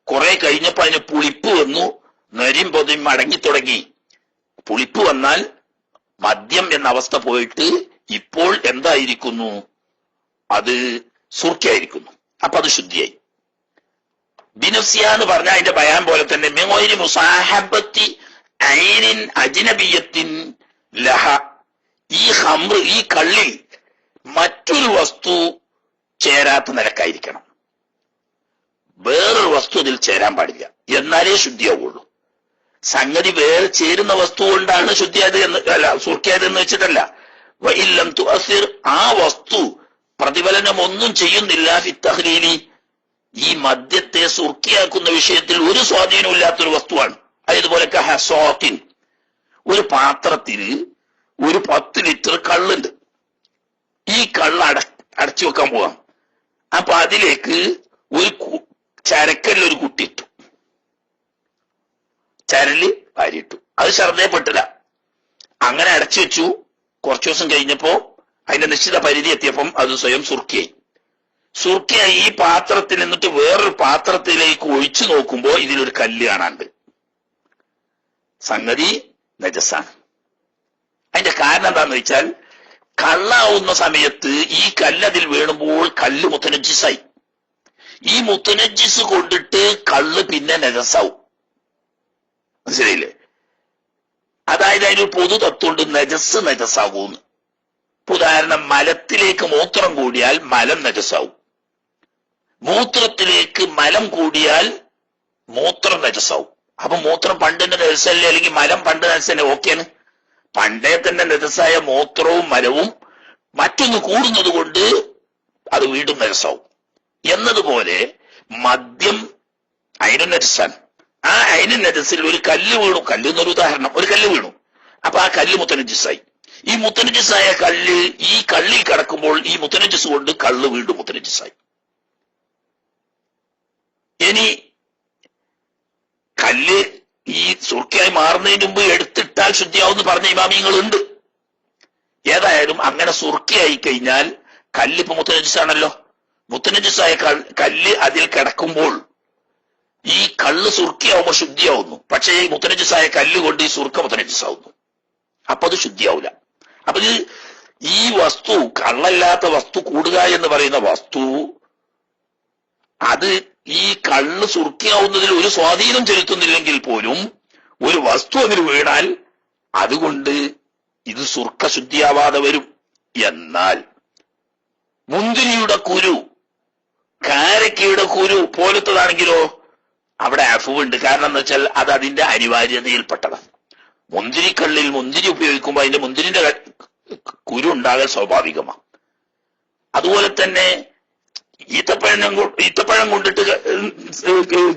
കുറെ കഴിഞ്ഞപ്പോ അതിന് പുളിപ്പ് വന്നു. നരിയും പൊതിയും അടങ്ങി തുടങ്ങി. പുളിപ്പ് വന്നാൽ മദ്യം എന്ന അവസ്ഥ പോയിട്ട് ഇപ്പോൾ എന്തായിരിക്കുന്നു? അത് സുർക്കയായിരിക്കുന്നു. അപ്പൊ അത് ശുദ്ധിയായി. ബിനഫ്സിയ എന്ന് പറഞ്ഞാൽ അതിന്റെ ബയാൻ പോലെ തന്നെ മിഗൈരി മുസാഹബത്തി ഐനിൻ അജ്നബിയത്തിൻ ലഹ. ഈ ഹംറ്, ഈ കള്ളിൽ മറ്റൊരു വസ്തു ചേരാത്ത നിലക്കായിരിക്കണം. വേറൊരു വസ്തു അതിൽ ചേരാൻ പാടില്ല. എന്നാലേ ശുദ്ധിയാവുള്ളൂ. സംഗതി വേറെ ചേരുന്ന വസ്തു കൊണ്ടാണ് ശുദ്ധിയായത് എന്ന് അല്ല, സുർക്കയായത് എന്ന് വെച്ചിട്ടല്ല. വഇല്ലം തുഅസിർ, ആ വസ്തു പ്രതിഫലനം ഒന്നും ചെയ്യുന്നില്ല. ഫിത്തഹ്ലീലി, ഈ മദ്യത്തെ സുർക്കിയാക്കുന്ന വിഷയത്തിൽ ഒരു സ്വാധീനവും ഇല്ലാത്തൊരു വസ്തുവാണ്. അതുപോലെ ഹസോത്തിൻ, ഒരു പാത്രത്തിൽ ഒരു 10 ലിറ്റർ കള്ളുണ്ട്. ഈ കള്ള് അടച്ചു വെക്കാൻ പോവാം. അപ്പൊ അതിലേക്ക് ഒരു ചരക്കല്ലൊരു കുട്ടിയിട്ടു, ചരല് വാരിയിട്ടു. അത് ശ്രദ്ധയപ്പെട്ടില്ല. അങ്ങനെ അടച്ചു വെച്ചു. കുറച്ചു ദിവസം കഴിഞ്ഞപ്പോ അതിന്റെ നിശ്ചിത പരിധി എത്തിയപ്പം അത് സ്വയം സുർക്കയായി ഈ പാത്രത്തിൽ നിന്നിട്ട് വേറൊരു പാത്രത്തിലേക്ക് ഒഴിച്ചു നോക്കുമ്പോ ഇതിലൊരു കല്ല് കാണാണ്ട്. സംഗതി നജസാണ്. അതിന്റെ കാരണം എന്താന്ന് വെച്ചാൽ, കള്ളാവുന്ന സമയത്ത് ഈ കല്ല് അതിൽ വീണുമ്പോൾ കല്ല് മുത്തനജിസായി. ഈ മുത്തനജിസ് കൊണ്ടിട്ട് കള്ള് പിന്നെ നജസാവും. മനസ്സിലായില്ലേ? അതായത് അതിനൊരു പൊതു തത്വമുണ്ട്, നജസാകൂന്ന്. ഉദാഹരണം, മലത്തിലേക്ക് മൂത്രം കൂടിയാൽ മലം നജസാവും. മൂത്രത്തിലേക്ക് മലം കൂടിയാൽ മൂത്രം നജസാവും. അപ്പൊ മൂത്രം പണ്ടിന്റെ നജസല്ലേ, അല്ലെങ്കിൽ മലം പണ്ട് നജസല്ലേ? ഓക്കെയാണ്. പണ്ടേ തന്നെ നജസായ മൂത്രവും മലവും മറ്റൊന്ന് കൂടുന്നത് കൊണ്ട് അത് വീണ്ടും നജസാവും. എന്നതുപോലെ മദ്യം അയിന് നജസാണ്. ആ അയിന് നജസിൽ ഒരു കല്ല് വീണു, കല്ല് എന്നൊരു ഉദാഹരണം, ഒരു കല്ല് വീണു. അപ്പൊ ആ കല്ല് മുത്തനജിസായി. ഈ മുത്തനജിസായ കല്ല് ഈ കള്ളിൽ കിടക്കുമ്പോൾ ഈ മുത്തനജിസ് കൊണ്ട് കള്ള് വീണ്ടും മുത്തനജിസായി. ഇനി കല്ല് ഈ സുർക്കയായി മാറുന്നതിന് മുമ്പ് എടുത്തിട്ടാൽ ശുദ്ധിയാവുമെന്ന് പറഞ്ഞ ഇമാമിയങ്ങളുണ്ട്. ഏതായാലും അങ്ങനെ സുർക്കയായി കഴിഞ്ഞാൽ കല്ലിപ്പോ മുത്തനജിസാണല്ലോ. മുത്തനജിസായ കല്ല് അതിൽ കിടക്കുമ്പോൾ ഈ കള്ള് സുർക്കയാവുമ്പോ ശുദ്ധിയാവുന്നു. പക്ഷേ ഈ മുത്തനജിസായ കല്ല് കൊണ്ട് ഈ സുർക്ക മുത്തനജിസാവുന്നു. അപ്പൊ അത് ശുദ്ധിയാവില്ല. അപ്പൊ ഈ വസ്തു, കള്ളല്ലാത്ത വസ്തു കൂടുക എന്ന് പറയുന്ന വസ്തു, അത് ഈ കള്ള് സുർക്കയാവുന്നതിൽ ഒരു സ്വാധീനം ചെലുത്തുന്നില്ലെങ്കിൽ പോലും ഒരു വസ്തു അതിൽ വീണാൽ അതുകൊണ്ട് ഇത് സുർക്ക ശുദ്ധിയാവാതെ വരും. എന്നാൽ മുന്തിരിയുടെ കുരു, കാരക്കയുടെ കുരു പോലത്തതാണെങ്കിലോ അവിടെ അഫുവുണ്ട്. കാരണം എന്താ വെച്ചാൽ അത് അതിന്റെ അനിവാര്യതയിൽപ്പെട്ടതാണ്. മുന്തിരിക്കള്ളിൽ മുന്തിരി ഉപയോഗിക്കുമ്പോൾ അതിന്റെ മുന്തിരിന്റെ കുരു ഉണ്ടാകൽ സ്വാഭാവികമാണ്. അതുപോലെ തന്നെ ഈത്തപ്പഴം കൊണ്ടിട്ട്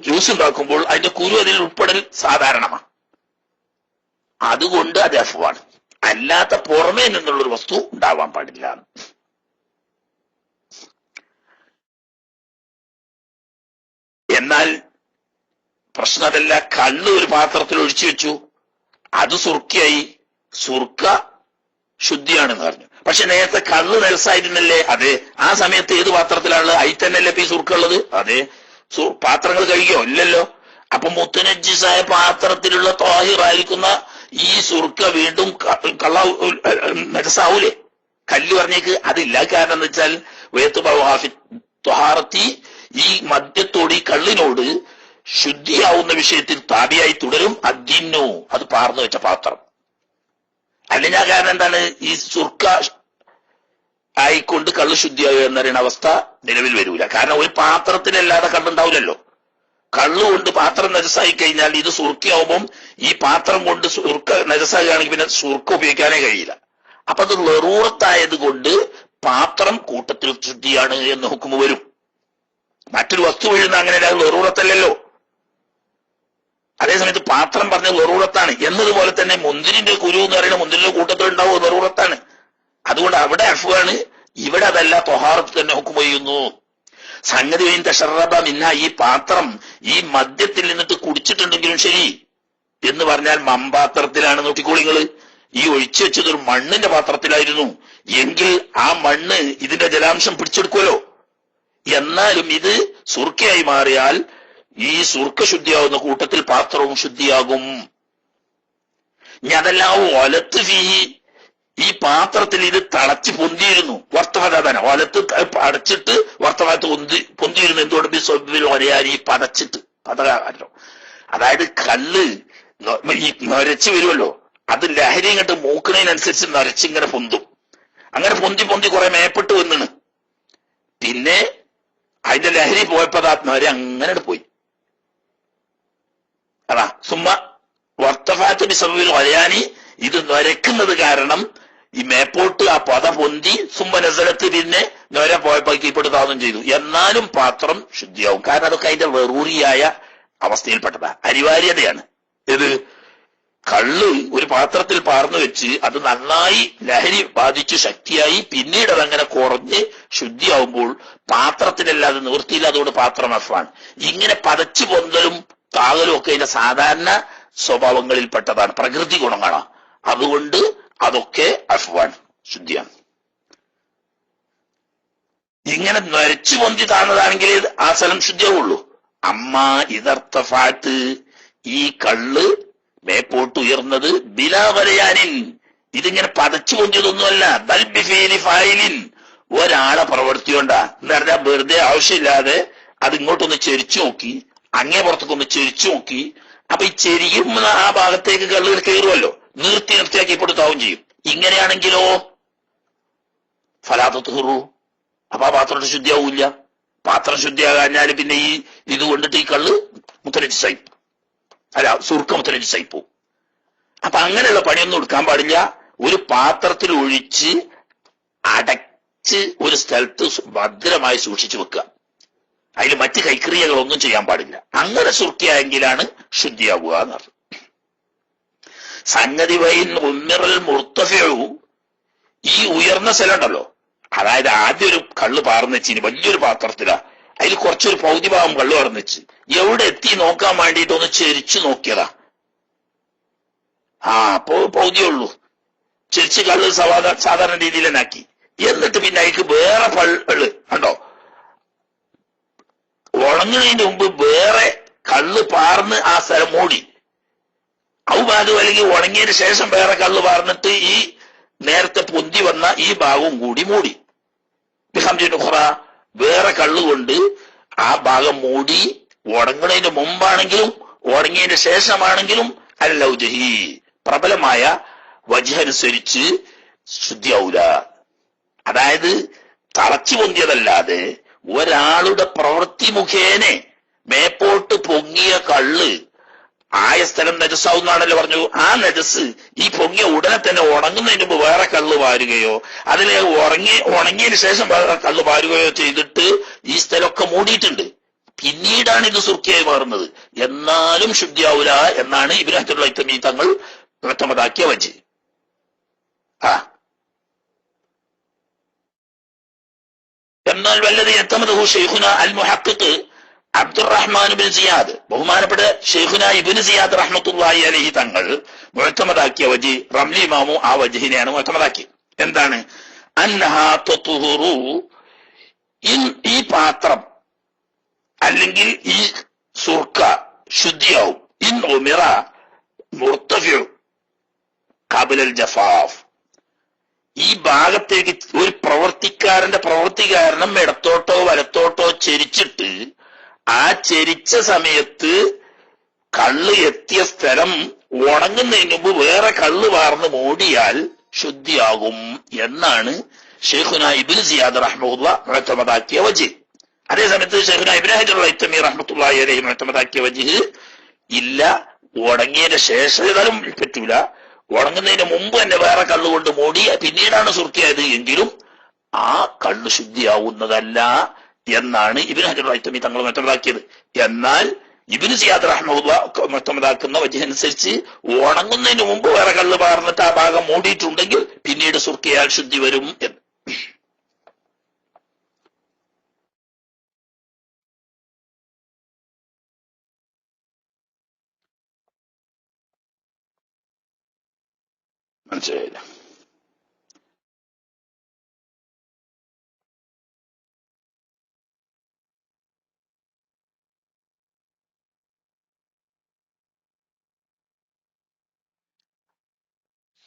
ജ്യൂസ് ഉണ്ടാക്കുമ്പോൾ അതിന്റെ കുരു അതിൽ ഉൾപ്പെടൽ സാധാരണമാണ്. അതുകൊണ്ട് അത് അഫുവാണ്. അല്ലാത്ത പുറമേ നിന്നുള്ളൊരു വസ്തു ഉണ്ടാവാൻ പാടില്ല. എന്നാൽ പ്രശ്നം അതല്ല. കള്ള് ഒരു പാത്രത്തിൽ ഒഴിച്ചു വെച്ചു, അത് സുർക്കയായി, സുർക്ക ശുദ്ധിയാണെന്ന് പറഞ്ഞു. പക്ഷെ നേരത്തെ കള്ള് നെൽസായിരുന്നല്ലേ? അതെ. ആ സമയത്ത് ഏത് പാത്രത്തിലാണുള്ളത്? അതിൽ തന്നെയല്ലേ ഇപ്പൊ ഈ സുർക്ക ഉള്ളത്? അതെ. പാത്രങ്ങൾ കഴുകിയോ? ഇല്ലല്ലോ. അപ്പൊ മുത്തനജിസായ പാത്രത്തിലുള്ള ത്വാഹിറായിരിക്കുന്ന ഈ സുർക്ക വീണ്ടും കള്ള നജസാവൂലേ? കല്ല് പറഞ്ഞേക്ക് അതില്ല. കാരണം എന്താ വെച്ചാൽ ത്വഹാറത്തി, ഈ മദ്യത്തോട് ഈ കള്ളിനോട് ശുദ്ധിയാവുന്ന വിഷയത്തിൽ താബിയായി തുടരും അദ്ദിന്നു, അത് പാർന്നു വെച്ച പാത്രം. അല്ലെങ്കിൽ ആ കാരണം എന്താണ്? ഈ സുർക്ക ആയിക്കൊണ്ട് കള്ള് ശുദ്ധിയാവുക എന്നറിയുന്ന അവസ്ഥ നിലവിൽ വരൂല. കാരണം ഒരു പാത്രത്തിലല്ലാതെ കള്ളുണ്ടാവില്ലല്ലോ. കള്ളുകൊണ്ട് പാത്രം നജസായി കഴിഞ്ഞാൽ ഇത് സുർക്കയാവുമ്പം ഈ പാത്രം കൊണ്ട് സുർക്ക നജസാകുകയാണെങ്കിൽ പിന്നെ സുർക്ക ഉപയോഗിക്കാനേ കഴിയില്ല. അപ്പൊ അത് ലറൂറത്തായത് കൊണ്ട് പാത്രം കൂട്ടത്തിൽ ശുദ്ധിയാണ് എന്ന് ഹുക്കുമ് വരും. മറ്റൊരു വസ്തു വീഴുന്ന അങ്ങനെ ലറൂറത്തല്ലല്ലോ. അതേസമയത്ത് പാത്രം പറഞ്ഞ ലറൂറത്താണ്. എന്നതുപോലെ തന്നെ മുന്തിരിന്റെ കുരു എന്ന് പറയുന്ന മുന്തിരിന്റെ കൂട്ടത്തിൽ ഉണ്ടാവും, ലറൂറത്താണ്. അതുകൊണ്ട് അവിടെ അഫ്വാണ്, ഇവിടെ അതല്ല, ത്വഹാറത്ത് തന്നെ ഹുക്കുമ് ചെയ്യുന്നു. സംഗതി തശറബ മിന്ന, ഈ പാത്രം ഈ മദ്യത്തിൽ നിന്നിട്ട് കുടിച്ചിട്ടുണ്ടെങ്കിലും ശരി എന്ന് പറഞ്ഞാൽ മൺപാത്രത്തിലാണ്. നോക്കിക്കോളിങ്ങള്, ഈ ഒഴിച്ചു വെച്ചത് ഒരു മണ്ണിന്റെ പാത്രത്തിലായിരുന്നു എങ്കിൽ ആ മണ്ണ് ഇതിന്റെ ജലാംശം പിടിച്ചെടുക്കുമല്ലോ. എന്നാലും ഇത് സുർക്കയായി മാറിയാൽ ഈ സുർക്ക ശുദ്ധിയാവുന്ന കൂട്ടത്തിൽ പാത്രവും ശുദ്ധിയാകും. ഇനി അതല്ല ഒലത്ത് ഫീഹി, ഈ പാത്രത്തിൽ ഇത് തളച്ച് പൊന്തിയിരുന്നു. വർത്തമാന ഒലത്ത് അടച്ചിട്ട് വർത്തമാനത്ത് പൊന്തിയിരുന്നു. എന്തുകൊണ്ട്? ബിസ്വബിൽ ഒരയാരി പതച്ചിട്ട്, പതകാരോ. അതായത് കല്ല് ഈ നരച്ച് വരുമല്ലോ, അത് ലഹരി ഇങ്ങോട്ട് മൂക്കുന്നതിനനുസരിച്ച് നരച്ചിങ്ങനെ പൊന്തും. അങ്ങനെ പൊന്തി പൊന്തി കുറെ മേപ്പെട്ട് വന്നിണ്. പിന്നെ അതിന്റെ ലഹരി പോയപ്പോ ആ നര അങ്ങനെ പോയി. അതാ സുമ്മ വർത്തഫാത്ത് ബിസബിൽ ഒരയാനി, ഇത് നരക്കുന്നത് കാരണം ഈ മേപ്പോട്ട് ആ പത പൊന്തി സുമ്മ നസലത്ത് പിന്നെ നൊര പോയപ്പോ കീഴ്പ്പെടുത്താവുകയും ചെയ്തു. എന്നാലും പാത്രം ശുദ്ധിയാവും. കാരണം അതൊക്കെ അതിന്റെ വെറൂറിയായ അവസ്ഥയിൽപ്പെട്ടതാ, അനിവാര്യതയാണ്. ഇത് കള്ള് ഒരു പാത്രത്തിൽ പാർന്നു വെച്ച് അത് നന്നായി ലഹരി ബാധിച്ചു ശക്തിയായി പിന്നീട് അതങ്ങനെ കുറഞ്ഞ് ശുദ്ധിയാവുമ്പോൾ പാത്രത്തിലല്ലാതെ നിവൃത്തിയില്ല. അതുകൊണ്ട് പാത്രം അഫാണ്. ഇങ്ങനെ പതച്ചു പൊന്തലും താകലും ഒക്കെ അതിന്റെ സാധാരണ സ്വഭാവങ്ങളിൽപ്പെട്ടതാണ്, പ്രകൃതി ഗുണങ്ങളാണ്. അതുകൊണ്ട് അതൊക്കെ അഫ്വാൻ, ശുദ്ധിയാണ്. ഇങ്ങനെ നരച്ചു പൊന്തി താഴ്ന്നതാണെങ്കിൽ ആ സ്ഥലം ശുദ്ധിയാവുള്ളൂ. അമ്മ ഇതർത്ഥഫാത്ത്, ഈ കള്ള് മേപ്പോട്ട് ഉയർന്നത് ബിലാവരയാനിൻ, ഇതിങ്ങനെ പതച്ചു പൊന്തിയതൊന്നുമല്ല. ബൽബിഫീലി ഫായിലിൻ, ഒരാളെ പ്രവർത്തിയോണ്ടാ. എന്ന് പറഞ്ഞാൽ വെറുതെ ആവശ്യമില്ലാതെ അത് ഇങ്ങോട്ടൊന്ന് ചെരിച്ചു നോക്കി, അങ്ങേ പുറത്തേക്കൊന്ന് ചെരിച്ചു നോക്കി. അപ്പൊ ഈ ചെരിയുന്ന ആ ഭാഗത്തേക്ക് കള്ളുകൾ കയറുമല്ലോ, നിർത്തിയാക്കി കൊടുത്താവും ചെയ്യും. ഇങ്ങനെയാണെങ്കിലോ ഫലാത്തുഹുറു, അപ്പൊ ആ പാത്രം ശുദ്ധിയാവൂല്ല. പാത്രം ശുദ്ധിയാകാഞ്ഞാല് പിന്നെ ഇത് കൊണ്ടിട്ട് ഈ കള്ള് മുത്തനജിസായി, അല്ല സുർക്ക മുത്തനജിസായി പോവും. അപ്പൊ അങ്ങനെയുള്ള പണിയൊന്നും എടുക്കാൻ പാടില്ല. ഒരു പാത്രത്തിൽ ഒഴിച്ച് അടച്ച് ഒരു സ്ഥലത്ത് ഭദ്രമായി സൂക്ഷിച്ചു വെക്കുക. അതിൽ മറ്റ് കൈക്രിയകളൊന്നും ചെയ്യാൻ പാടില്ല. അങ്ങനെ സുർക്കയായെങ്കിലാണ് ശുദ്ധിയാവുക എന്നർത്ഥം. സംഗതി വൈൻ ഉമ്മിറൽ മുർത്തഫിഉ, ഈ ഉയർന്ന സ്ഥലം ഉണ്ടല്ലോ, അതായത് ആദ്യം ഒരു കള്ള് പാർന്ന് വെച്ചിന് വലിയൊരു പാത്രത്തിലാ, അതിൽ കുറച്ചൊരു പൗതി ഭാഗം കള്ള് പാർന്ന് വെച്ച് എവിടെ എത്തി നോക്കാൻ വേണ്ടിയിട്ട് ഒന്ന് ചെരിച്ചു നോക്കിയതാ. അപ്പോ പൗതിയേ ഉള്ളൂ. ചെരിച്ച് കള്ള് സാധാരണ രീതിയിൽ തന്നെ ആക്കി. എന്നിട്ട് പിന്നെ അതിക്ക് വേറെ പള്ള് കണ്ടോ, ഉണങ്ങുന്നതിന് മുമ്പ് വേറെ കള്ള് പാർന്ന് ആ സ്ഥലം മൂടി. ഔപാദം അല്ലെങ്കിൽ ഉണങ്ങിയതിന് ശേഷം വേറെ കള്ള് പാർന്നിട്ട് ഈ നേരത്തെ പൊന്തി വന്ന ഈ ഭാഗവും കൂടി മൂടി. വേറെ കള്ളുകൊണ്ട് ആ ഭാഗം മൂടി. ഉണങ്ങുന്നതിന് മുമ്പാണെങ്കിലും ഉണങ്ങിയതിന് ശേഷമാണെങ്കിലും അല്ലൗജഹി, പ്രബലമായ വജ്ഹനുസരിച്ച് ശുദ്ധിയാവൂല. അതായത് തളച്ചു പൊന്തിയതല്ലാതെ ഒരാളുടെ പ്രവൃത്തി മുഖേന മേപ്പോട്ട് പൊങ്ങിയ കള്ള് ആയ സ്ഥലം നജസാവുന്നാണല്ലോ പറഞ്ഞു. ആ നജസ് ഈ പൊങ്ങിയ ഉടനെ തന്നെ ഉണങ്ങുന്നതിന് മുമ്പ് വേറെ കള്ള് വാരുകയോ അതിലെ ഉണങ്ങിയതിന് ശേഷം വേറെ കള്ള് വാരുകയോ ചെയ്തിട്ട് ഈ സ്ഥലമൊക്കെ മൂടിയിട്ടുണ്ട്. പിന്നീടാണ് ഇത് സുർക്കിയായി മാറുന്നത്. എന്നാലും ശുദ്ധിയാവൂല എന്നാണ് ഇബ്നു ഹജറുൽ ഹൈതമി തങ്ങൾ വ്യക്തമാക്കിയ വജ്ഹ്. എന്നാൽ വല്ലത് യത്തമദഹു ശൈഖുന അൽ മുഹഖിഖ് അബ്ദുറഹ്മാൻ ഇബ്നു സിയാദ്, ബഹുമാനപ്പെട്ട ശൈഖുന ഇബ്നു സിയാദ് റഹ്മത്തുള്ളാഹി അലൈഹി തങ്ങൾ മുഅ്തമദാക്കിയ വജ്ഹ്, റംലി ഇമാമു ആ വജ്ഹിനെയാണ് മുഅ്തമദാക്കിയത്. എന്താണ്? അന്നഹാ തത്ഹുറു, ഈ പാത്രം അല്ലെങ്കിൽ ഈ സുർക്ക ശുദ്ധിയാവും. ഇൻ ഉമിറ മുർത്തഫിഉ ഖബലൽ ജഫാഫ്, ഈ ഭാഗത്തേക്ക് ഒരു പ്രവർത്തിക്കാരന്റെ പ്രവൃത്തി കാരണം ഇടത്തോട്ടോ വലത്തോട്ടോ ചെരിച്ചിട്ട് ആ ചെരിച്ച സമയത്ത് കള്ള് എത്തിയ സ്ഥലം ഉണങ്ങുന്നതിന് മുമ്പ് വേറെ കള്ള് വാർന്ന് മൂടിയാൽ ശുദ്ധിയാകും എന്നാണ് ശൈഖുന ഇബ്നു സിയാദ് റഹ്മത്തുള്ളാഹി മുഅ്തമദാക്കിയ വജ്ഹ്. അതേസമയത്ത് ശൈഖുന ഇബ്നു ഹജറുൽ ഹൈതമി റഹ്മത്തുള്ളാഹി അലൈഹി മുഅ്തമദാക്കിയ വജ്ഹ് ഇല്ല, ഉണങ്ങിയതിന് ശേഷം ഏതായാലും പറ്റൂല, ഉണങ്ങുന്നതിന് മുമ്പ് തന്നെ വേറെ കള്ളുകൊണ്ട് മൂടി പിന്നീടാണ് സുർക്കിയായത് എങ്കിലും ആ കള്ള് ശുദ്ധിയാവുന്നതല്ല എന്നാണ് ഇബ്നു ഹജറുൽ ഹൈതമി തങ്ങൾ മുഅ്തമദാക്കിയത്. എന്നാൽ ഇബ്നു സിയാദ് റഹ്മത്തുള്ളാഹി മുഅ്തമദാക്കുന്ന വജ്ഹ് അനുസരിച്ച് ഉണങ്ങുന്നതിന് മുമ്പ് വേറെ കള്ള് പാർന്നിട്ട് ആ ഭാഗം മൂടിയിട്ടുണ്ടെങ്കിൽ പിന്നീട് സുർക്കിയാൽ ശുദ്ധി വരും എന്ന്. മനസ്സിലായില്ല?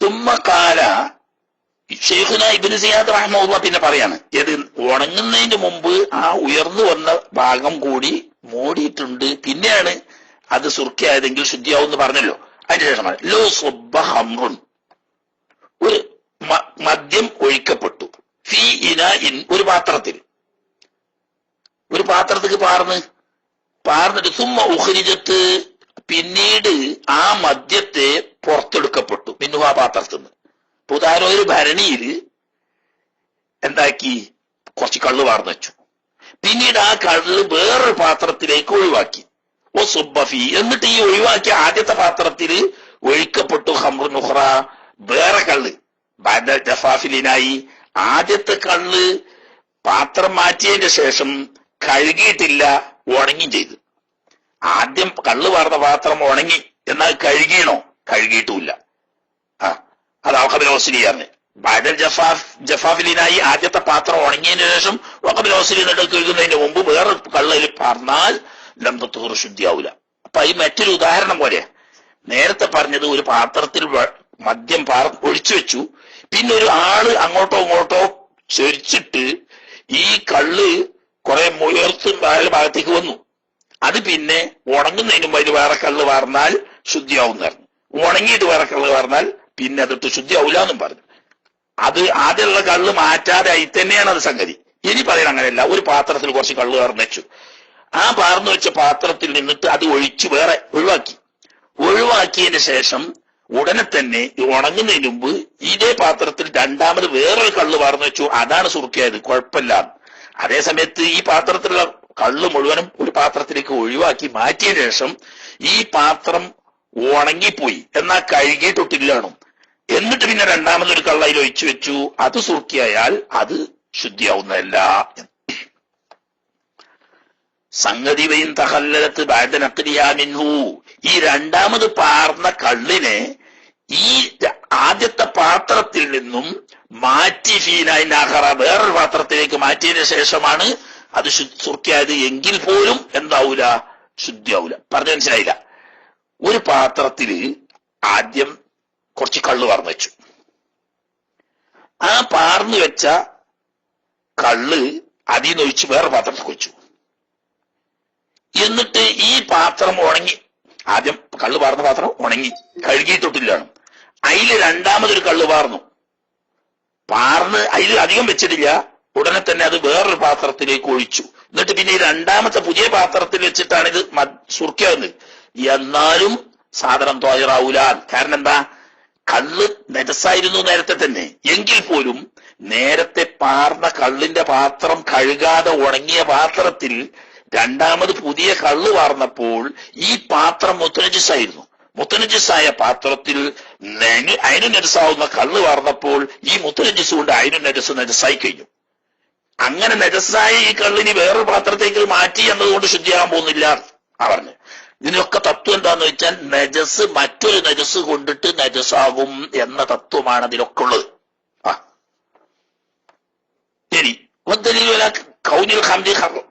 സുമ്മക്കാല ശൈഖുന ഇബ്നു സിയാദ് റഹ്മത്തുള്ളാഹി പിന്നെ പറയാണ്, ഏത് ഉണങ്ങുന്നതിന് മുമ്പ് ആ ഉയർന്നു വന്ന ഭാഗം കൂടി മൂടിയിട്ടുണ്ട്, പിന്നെയാണ് അത് സുർക്കിയായതെങ്കിൽ ശുദ്ധിയാവും എന്ന് പറഞ്ഞല്ലോ. അതിനുശേഷമാണ് ലോ സുബ്ബ ഹംറുൻ, ഒരു മദ്യം ഒഴിക്കപ്പെട്ടു, ഫീ ഇനാഇൻ, ഒരു പാത്രത്തിൽ, ഒരു പാത്രത്തിക്ക് പാർന്നിട്ട് സുമ്മ ഉഖ്രിജത്ത്, പിന്നീട് ആ മദ്യത്തെ പുറത്തെടുക്കപ്പെട്ടു, മിന്നു ആ പാത്രത്തിൽ നിന്ന്. ഉദാഹരണം, ഒരു ഭരണിയിൽ എന്താക്കി കുറച്ച് കള്ള് വാർന്നു വെച്ചു, പിന്നീട് ആ കള്ള് വേറൊരു പാത്രത്തിലേക്ക് ഒഴിവാക്കി. ഓ സുബ്ബഫി, എന്നിട്ട് ഈ ഒഴിവാക്കിയ ആദ്യത്തെ പാത്രത്തിൽ ഒഴിക്കപ്പെട്ടു ഹംറുൻ ഉഖ്റ, വേറെ കള്ള്. ബഅദ ജഫാഫിലിനായി, ആദ്യത്തെ കള്ള് പാത്രം മാറ്റിയതിന് ശേഷം കഴുകിയിട്ടില്ല, ഉണങ്ങി ചെയ്തു. ആദ്യം കള്ള് വാർന്ന പാത്രം ഉണങ്ങി, എന്നാൽ കഴുകിയണോ? കഴുകിയിട്ടുമില്ല. അത് വഖബിൽ വസ്ലിയാണ്. ബഅദൽ ജഫാഫിലിനായി, ആദ്യത്തെ പാത്രം ഉണങ്ങിയതിനു ശേഷം വഖബിൽ വസ്ലി എന്നിട്ട് കഴുകുന്നതിന് മുമ്പ് വേറെ കള്ളിൽ പാർന്നാൽ ലം തത്ഹുർ, ശുദ്ധിയാവൂല. അപ്പൊ ഈ മറ്റൊരു ഉദാഹരണം പോലെ നേരത്തെ പറഞ്ഞത്, ഒരു പാത്രത്തിൽ മദ്യം ഒഴിച്ചു വെച്ചു, പിന്നെ ഒരു ആള് അങ്ങോട്ടോ ഇങ്ങോട്ടോ ചെരിച്ചിട്ട് ഈ കള്ള് കുറെ ഉയർത്തും ഭാഗത്തേക്ക് വന്നു. അത് പിന്നെ ഉണങ്ങുന്നതിന് മുമ്പ് അതിന് വേറെ കള്ള് വാർന്നാൽ ശുദ്ധിയാവുന്നതായിരുന്നു. ഉണങ്ങിയിട്ട് വേറെ കള്ള് വാർന്നാൽ പിന്നെ അതിട്ട് ശുദ്ധിയാവൂല എന്നും പറഞ്ഞു. അത് ആദ്യമുള്ള കള്ള് മാറ്റാതെ ആയി തന്നെയാണ് അത് സംഗതി. ഇനി പറയണം അങ്ങനെയല്ല, ഒരു പാത്രത്തിൽ കുറച്ച് കള്ള് പാർന്നു വെച്ചു. ആ പാർന്നു വെച്ച പാത്രത്തിൽ നിന്നിട്ട് അത് ഒഴിച്ച് വേറെ ഒഴിവാക്കിയതിന് ശേഷം ഉടനെ തന്നെ ഉണങ്ങുന്നതിന് മുമ്പ് ഇതേ പാത്രത്തിൽ രണ്ടാമത് വേറൊരു കള്ള് പാർന്നു വെച്ചു. അതാണ് സുർക്കയായത്, കുഴപ്പമില്ല. അതേ സമയത്ത് ഈ പാത്രത്തിലുള്ള കള്ള് മുഴുവനും ഒരു പാത്രത്തിലേക്ക് ഒഴിവാക്കി മാറ്റിയതിനു ശേഷം ഈ പാത്രം ഉണങ്ങിപ്പോയി, എന്നാൽ കഴുകിയിട്ടില്ലാണോ, എന്നിട്ട് പിന്നെ രണ്ടാമതൊരു കള്ള് അതിൽ ഒഴിച്ചു വെച്ചു, അത് സുർക്കയായാൽ അത് ശുദ്ധിയാവുന്നതല്ല. സംഗതി വൈൻ തഹല്ലലത്ത് ബഅദ നഖ്ലിഹാ മിൻഹു, ഈ രണ്ടാമത് പാർന്ന കള്ളിനെ ഈ ആദ്യത്തെ പാത്രത്തിൽ നിന്നും മാറ്റി ഫീനായിനാഹറ വേറൊരു പാത്രത്തിലേക്ക് മാറ്റിയതിനു ശേഷമാണ് അത് സുർക്കയായത് എങ്കിൽ പോലും എന്താവൂല, ശുദ്ധിയാവൂല. പറഞ്ഞു മനസ്സിലായില്ല? ഒരു പാത്രത്തിൽ ആദ്യം കുറച്ച് കള്ള് പാർന്നു വെച്ചു. ആ പാർന്നു വെച്ച കള്ള് അതിൽ നിന്ന് ഒഴിച്ച് വേറെ പാത്രത്തിൽ വെച്ചു. എന്നിട്ട് ഈ പാത്രം ഉണങ്ങി, ആദ്യം കള്ള് പാർന്ന പാത്രം ഉണങ്ങി കഴുകിയിട്ടില്ലാണ്, അതിൽ രണ്ടാമതൊരു കള്ള് പാർന്ന് അതിൽ അധികം വെച്ചിട്ടില്ല, ഉടനെ തന്നെ അത് വേറൊരു പാത്രത്തിലേക്ക് ഒഴിച്ചു. എന്നിട്ട് പിന്നെ ഈ രണ്ടാമത്തെ പുതിയ പാത്രത്തിൽ വെച്ചിട്ടാണ് ഇത് സുർക്കയാവുന്നത്. എന്നാലും സാധനം ത്വാഹിറാവൂല. കാരണം എന്താ, കള്ള് നജസായിരുന്നു നേരത്തെ തന്നെ, എങ്കിൽ പോലും നേരത്തെ പാർന്ന കള്ളിന്റെ പാത്രം കഴുകാതെ ഉണങ്ങിയ പാത്രത്തിൽ രണ്ടാമത് പുതിയ കള്ള് പാർന്നപ്പോൾ ഈ പാത്രം മുത്തനജിസായിരുന്നു. മുത്തനജിസായ പാത്രത്തിൽ അതിനു നജസാവുന്ന കള്ള് പാർന്നപ്പോൾ ഈ മുത്തനജിസ് കൊണ്ട് അതിനു നജസായി കഴിഞ്ഞു. അങ്ങനെ നജസായ ഈ കള്ളിനി വേറൊരു പാത്രത്തേക്ക് മാറ്റി എന്നതുകൊണ്ട് ശുദ്ധിയാകാൻ പോകുന്നില്ല പറഞ്ഞു. ഇതിനൊക്കെ തത്വം എന്താന്ന് വെച്ചാൽ നജസ് മറ്റൊരു നജസ് കൊണ്ടിട്ട് നജസാകും എന്ന തത്വമാണ് അതിലൊക്കെ ഉള്ളത്. ശരി, കൗനിൽ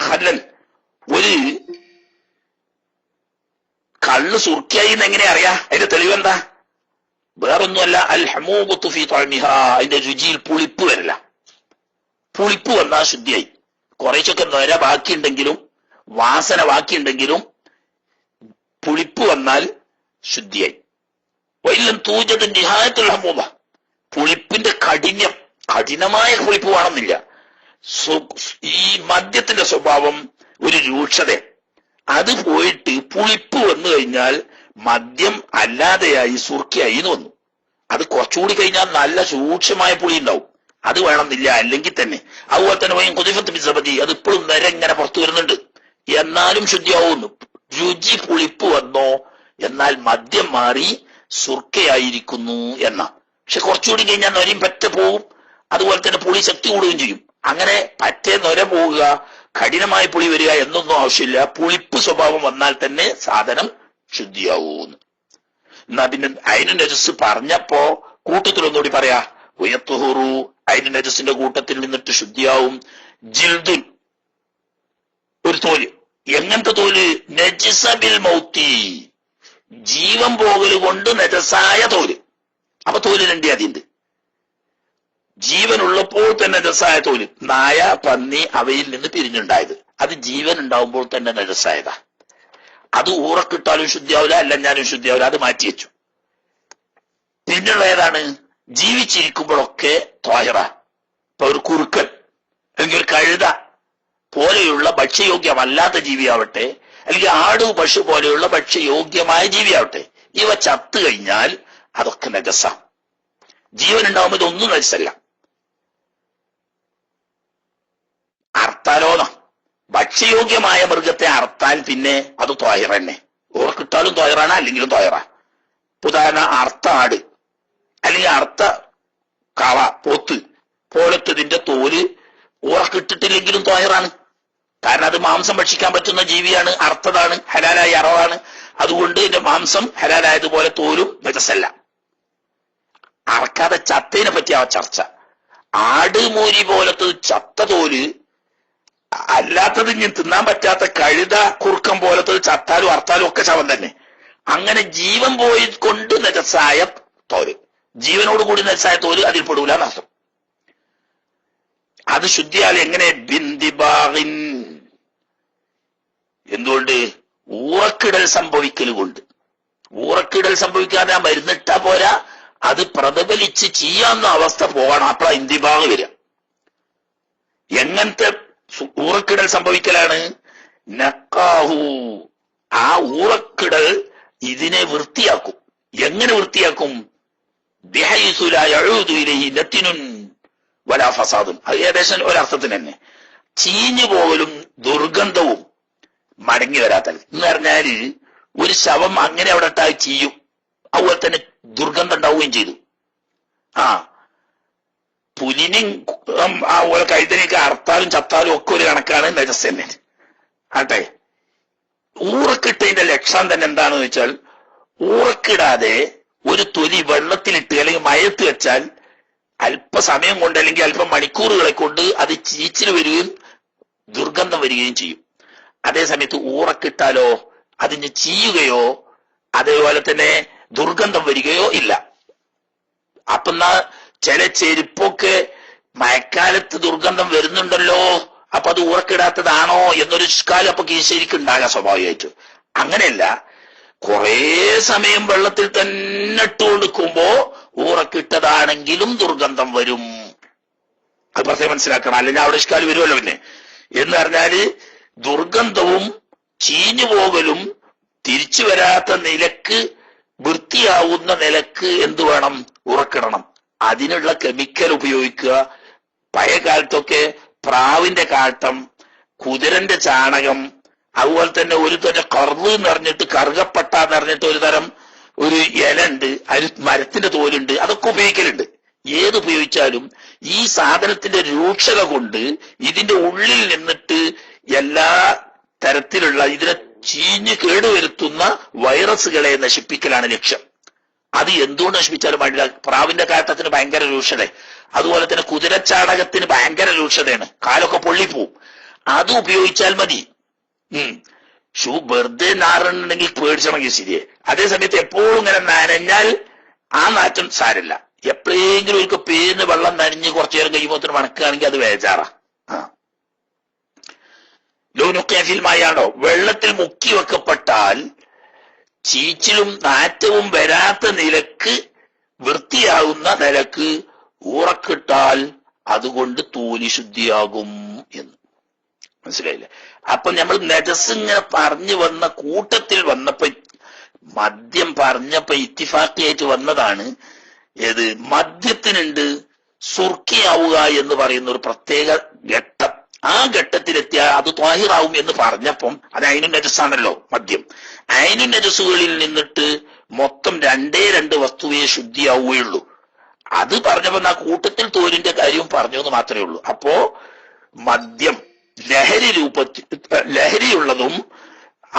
ഖല്ലൻ, ഒരു കള്ള് സുർക്കയായി എന്ന് എങ്ങനെ അറിയാ? അതിന്റെ തെളിവെന്താ? വേറൊന്നുമല്ല, അൽ ഹമൂബത്തു ഫീ തഅമിഹാ, അതിന്റെ രുചിയിൽ പുളിപ്പ് വരില്ല. പുളിപ്പ് വന്നാൽ ശുദ്ധിയായി. കുറേശ്ശൊക്കെ നൊര ബാക്കിയുണ്ടെങ്കിലും വാസന ബാക്കിയുണ്ടെങ്കിലും പുളിപ്പ് വന്നാൽ ശുദ്ധിയായി. വൈലം തൂജത് നിഹായത്തുൽ ഹമൂബ, പുളിപ്പിന്റെ കഠിനമായ പുളിപ്പ് വേണമെന്നില്ല. ഈ മദ്യത്തിന്റെ സ്വഭാവം ഒരു രൂക്ഷത, അത് പോയിട്ട് പുളിപ്പ് വന്നു കഴിഞ്ഞാൽ മദ്യം അല്ലാതെയായി സുർക്കയായി എന്ന് വന്നു. അത് കുറച്ചുകൂടി കഴിഞ്ഞാൽ നല്ല സൂക്ഷ്മമായ പുളി ഉണ്ടാവും, അത് വേണമെന്നില്ല. അല്ലെങ്കിൽ തന്നെ അതുപോലെ തന്നെ വൈൻ കുതിഫത്ത് ബിസബദി, അത് ഇപ്പോഴും ഇങ്ങനെ പുറത്തു വരുന്നുണ്ട്, എന്നാലും ശുദ്ധിയാവുന്നു. രുചി പുളിപ്പ് വന്നോ, എന്നാൽ മദ്യം മാറി സുർക്കയായിരിക്കുന്നു എന്ന. പക്ഷെ കുറച്ചുകൂടി കഴിഞ്ഞാൽ നൊരയും പറ്റ പോവും, അതുപോലെ തന്നെ പുളി ശക്തി കൂടുകയും ചെയ്യും. അങ്ങനെ പറ്റേ നൊര പോവുക, കഠിനമായ പുളി വരിക എന്നൊന്നും ആവശ്യമില്ല. പുളിപ്പ് സ്വഭാവം വന്നാൽ തന്നെ സാധനം ശുദ്ധിയാവൂന്ന്. എന്നാ പിന്നെ അതിന് നജസ് പറഞ്ഞപ്പോ കൂട്ടത്തിൽ ഒന്നുകൂടി പറയാ, ഉയത്തുഹുറു, അതിന് നജസിന്റെ കൂട്ടത്തിൽ നിന്നിട്ട് ശുദ്ധിയാവും. ജിൽദുൻ, ഒരു തോല്. എങ്ങനത്തെ തോല്? നജിസ ബിൽ മൗത്തി, ജീവൻ പോകല് കൊണ്ട് നജസായ തോല്. അപ്പൊ തോല് രണ്ട് അതിണ്ട്. ജീവനുള്ളപ്പോൾ തന്നെ നജസായ തോല്, നായ, പന്നി അവയിൽ നിന്ന് പിരിഞ്ഞുണ്ടായത്, അത് ജീവൻ ഉണ്ടാവുമ്പോൾ തന്നെ നജസായതാ. അത് ഊറക്കിട്ടാലും ശുദ്ധിയാവില്ല, അല്ലഞ്ഞാലും ശുദ്ധിയാവില്ല, അത് മാറ്റിവെച്ചു. പിന്നുള്ള ഏതാണ്? ജീവിച്ചിരിക്കുമ്പോഴൊക്കെ ത്വാഹിറ. ഇപ്പൊ ഒരു കുറുക്കൻ അല്ലെങ്കിൽ ഒരു കഴുത പോലെയുള്ള ഭക്ഷ്യയോഗ്യമല്ലാത്ത ജീവിയാവട്ടെ, അല്ലെങ്കിൽ ആട്, പശു പോലെയുള്ള ഭക്ഷ്യയോഗ്യമായ ജീവിയാവട്ടെ, ഇവ ചത്തു കഴിഞ്ഞാൽ അതൊക്കെ നജസ. ജീവൻ ഉണ്ടാവുമ്പോൾ ഇതൊന്നും നജസല്ല. അർത്താലോന്ന ഭക്ഷ്യയോഗ്യമായ മൃഗത്തെ അർത്താൽ പിന്നെ അത് ത്വാഹിറ തന്നെ. ഊറക്കിട്ടാലും ത്വാഹിറാണ്, അല്ലെങ്കിലും ത്വാഹിറ. ഉദാഹരണം, അർത്ത ആട് അല്ലെങ്കിൽ അർത്ത കാള, പോത്ത് പോലത്തതിന്റെ തോല് ഊറക്കിട്ടിട്ടില്ലെങ്കിലും ത്വാഹിറാണ്. കാരണം അത് മാംസം ഭക്ഷിക്കാൻ പറ്റുന്ന ജീവിയാണ്, അർത്ഥതാണ്, ഹലാലായ അറവാണ്. അതുകൊണ്ട് ഇതിന്റെ മാംസം ഹലാലായതുപോലെ തോലും നജസല്ല. അറക്കാതെ ചത്തതിനെ പറ്റിയ ചർച്ച. ആട്, മൂരി പോലത്തത് ചത്ത തോല്, അല്ലാത്തത് ഇനി തിന്നാൻ പറ്റാത്ത കഴുത, കുറുക്കം പോലത്തത് ചത്താലും അർത്താലും ഒക്കെ ശവം തന്നെ. അങ്ങനെ ജീവൻ പോയി കൊണ്ട് നജസായ തോല്, ജീവനോടുകൂടി നജസായ തോല് അതിൽ പെടൂല എന്നർത്ഥം. അത് ശുദ്ധിയാൽ എങ്ങനെ? ബിന്ദിബാഹിൻ, എന്തുകൊണ്ട്? ഊറക്കിടൽ സംഭവിക്കൽ കൊണ്ട്. ഊറക്കിടൽ സംഭവിക്കാതെ ആ മരുന്നിട്ടാ പോരാ, അത് പ്രതിഫലിച്ച് ചെയ്യാവുന്ന അവസ്ഥ പോകണം. അപ്പോഴാ ഇന്ദിബാഹ് വരിക. എങ്ങനത്തെ ഊറക്കിടൽ സംഭവിക്കലാണ്? നക്കാഹു, ആ ഊറക്കിടൽ ഇതിനെ വൃത്തിയാക്കും. എങ്ങനെ വൃത്തിയാക്കും? ബിഹൈസു ലാ യഊദു ഇലൈഹി നത്തിനുൻ വലാ ഫസാദുൻ. അത് ഏകദേശം ഒരർത്ഥത്തിന് തന്നെ. ചീഞ്ഞു പോകലും ദുർഗന്ധവും മടങ്ങി വരാത്തൽ എന്ന് പറഞ്ഞാല് ഒരു ശവം അങ്ങനെ അവിടെ ഇട്ടാൽ ചെയ്യും, അതുപോലെ തന്നെ ദുർഗന്ധം ഉണ്ടാവുകയും ചെയ്തു. പുലിനും അതുപോലെ കഴുതനെയൊക്കെ അറുത്താലും ചത്താലും ഒക്കെ ഒരു കണക്കാണ്, നജസ് തന്നെ ആട്ടെ. ഊറക്കിട്ടതിന്റെ ലക്ഷണം തന്നെ എന്താണെന്ന് വെച്ചാൽ, ഊറക്കിടാതെ ഒരു തൊലി വെള്ളത്തിലിട്ട് അല്ലെങ്കിൽ മയത്ത് വെച്ചാൽ അല്പസമയം കൊണ്ട് അല്ലെങ്കിൽ അല്പം മണിക്കൂറുകളെ കൊണ്ട് അത് ചീച്ചിൽ വരികയും ദുർഗന്ധം വരികയും ചെയ്യും. അതേസമയത്ത് ഊറക്കിട്ടാലോ അതിന് ചീയുകയോ അതേപോലെ തന്നെ ദുർഗന്ധം വരികയോ ഇല്ല. അപ്പൊ എന്നാ ചില ചെരുപ്പൊക്കെ മഴക്കാലത്ത് ദുർഗന്ധം വരുന്നുണ്ടല്ലോ, അപ്പൊ അത് ഊറക്കിടാത്തതാണോ എന്നൊരു കാലം അപ്പൊ ശരിക്കും ഉണ്ടാകാം സ്വാഭാവികമായിട്ട്. അങ്ങനെയല്ല, കുറേ സമയം വെള്ളത്തിൽ തന്നെ ഇട്ട് കൊടുക്കുമ്പോ ഊറക്കിട്ടതാണെങ്കിലും ദുർഗന്ധം വരും. അത് പ്രത്യേകം മനസ്സിലാക്കണം, അല്ലെങ്കിൽ അവിടെ ഇഷ്കാല് വരുമല്ലോ. പിന്നെ എന്ന് പറഞ്ഞാല് ദുർഗന്ധവും ചീഞ്ഞു പോകലും തിരിച്ചു വരാത്ത നിലക്ക് വൃത്തിയാവുന്ന നിലക്ക് എന്ത് വേണം? ഉറക്കിടണം. അതിനുള്ള കെമിക്കൽ ഉപയോഗിക്കുക. പഴയ കാലത്തൊക്കെ പ്രാവിന്റെ കാട്ടം, കുതിരന്റെ ചാണകം, അതുപോലെ തന്നെ ഒരു തരം കറുവ് എന്ന് പറഞ്ഞിട്ട് കറുകപ്പട്ട എന്ന് പറഞ്ഞിട്ട് ഒരു ഇല ഉണ്ട്, അതിൽ മരത്തിന്റെ തോലുണ്ട്, അതൊക്കെ ഉപയോഗിക്കലുണ്ട്. ഏത് ഉപയോഗിച്ചാലും ഈ സാധനത്തിന്റെ രൂക്ഷത കൊണ്ട് ഇതിന്റെ ഉള്ളിൽ നിന്നിട്ട് എല്ലാ തരത്തിലുള്ള ഇതിനെ ചീഞ്ഞ് കേടുവരുത്തുന്ന വൈറസുകളെ നശിപ്പിക്കലാണ് ലക്ഷ്യം. അത് എന്തുകൊണ്ട് നശിപ്പിച്ചാലും വേണ്ടില്ല. പ്രാവിന്റെ കാട്ടത്തിന് ഭയങ്കര രൂക്ഷത, അതുപോലെ തന്നെ കുതിരച്ചാണകത്തിന് ഭയങ്കര രൂക്ഷതയാണ്, കാലൊക്കെ പൊള്ളിപ്പോവും. അത് ഉപയോഗിച്ചാൽ മതി. ഷൂ വെറുതെ നാറുന്നുണ്ടെങ്കിൽ പേടിച്ചണമെങ്കിൽ ശരിയെ. അതേസമയത്ത് എപ്പോഴും ഇങ്ങനെ നനഞ്ഞാൽ ആ നാറ്റം സാരില്ല. എപ്പോഴെങ്കിലും ഒരു പേരിന് വെള്ളം നനഞ്ഞ് കുറച്ചു നേരം കഴിയുമ്പോൾ മണക്കുകയാണെങ്കിൽ അത് വേജാറാ. ലോനുക്കഫിൽമായാണോ, വെള്ളത്തിൽ മുക്കി വെക്കപ്പെട്ടാൽ ചീച്ചിലും നാറ്റവും വരാത്ത നിലക്ക് വൃത്തിയാകുന്ന നിലക്ക് ഊറക്കിട്ടാൽ അതുകൊണ്ട് തോലി ശുദ്ധിയാകും എന്ന് മനസ്സിലായില്ലേ? അപ്പൊ നമ്മൾ നജസ് ഇങ്ങനെ പറഞ്ഞു വന്ന കൂട്ടത്തിൽ വന്നപ്പോ മദ്യം പറഞ്ഞപ്പോ ഇത്തിഫാക്കിയായിട്ട് വന്നതാണ്. ഏത് മദ്യത്തിനുണ്ട് സുർക്കിയാവുക എന്ന് പറയുന്ന ഒരു പ്രത്യേക ഘട്ടം. ആ ഘട്ടത്തിലെത്തിയാൽ അത് ത്വാഹിറാവും എന്ന് പറഞ്ഞപ്പം അത് അയിനു നജസാണല്ലോ മദ്യം. അയിനു നജസുകളിൽ നിന്നിട്ട് മൊത്തം 2 വസ്തുവേ ശുദ്ധിയാവുകയുള്ളൂ. അത് പറഞ്ഞപ്പോ ആ കൂട്ടത്തിൽ തോലിന്റെ കാര്യവും പറഞ്ഞു എന്ന് മാത്രമേ ഉള്ളൂ. അപ്പോ മദ്യം ലഹരിയുള്ളതും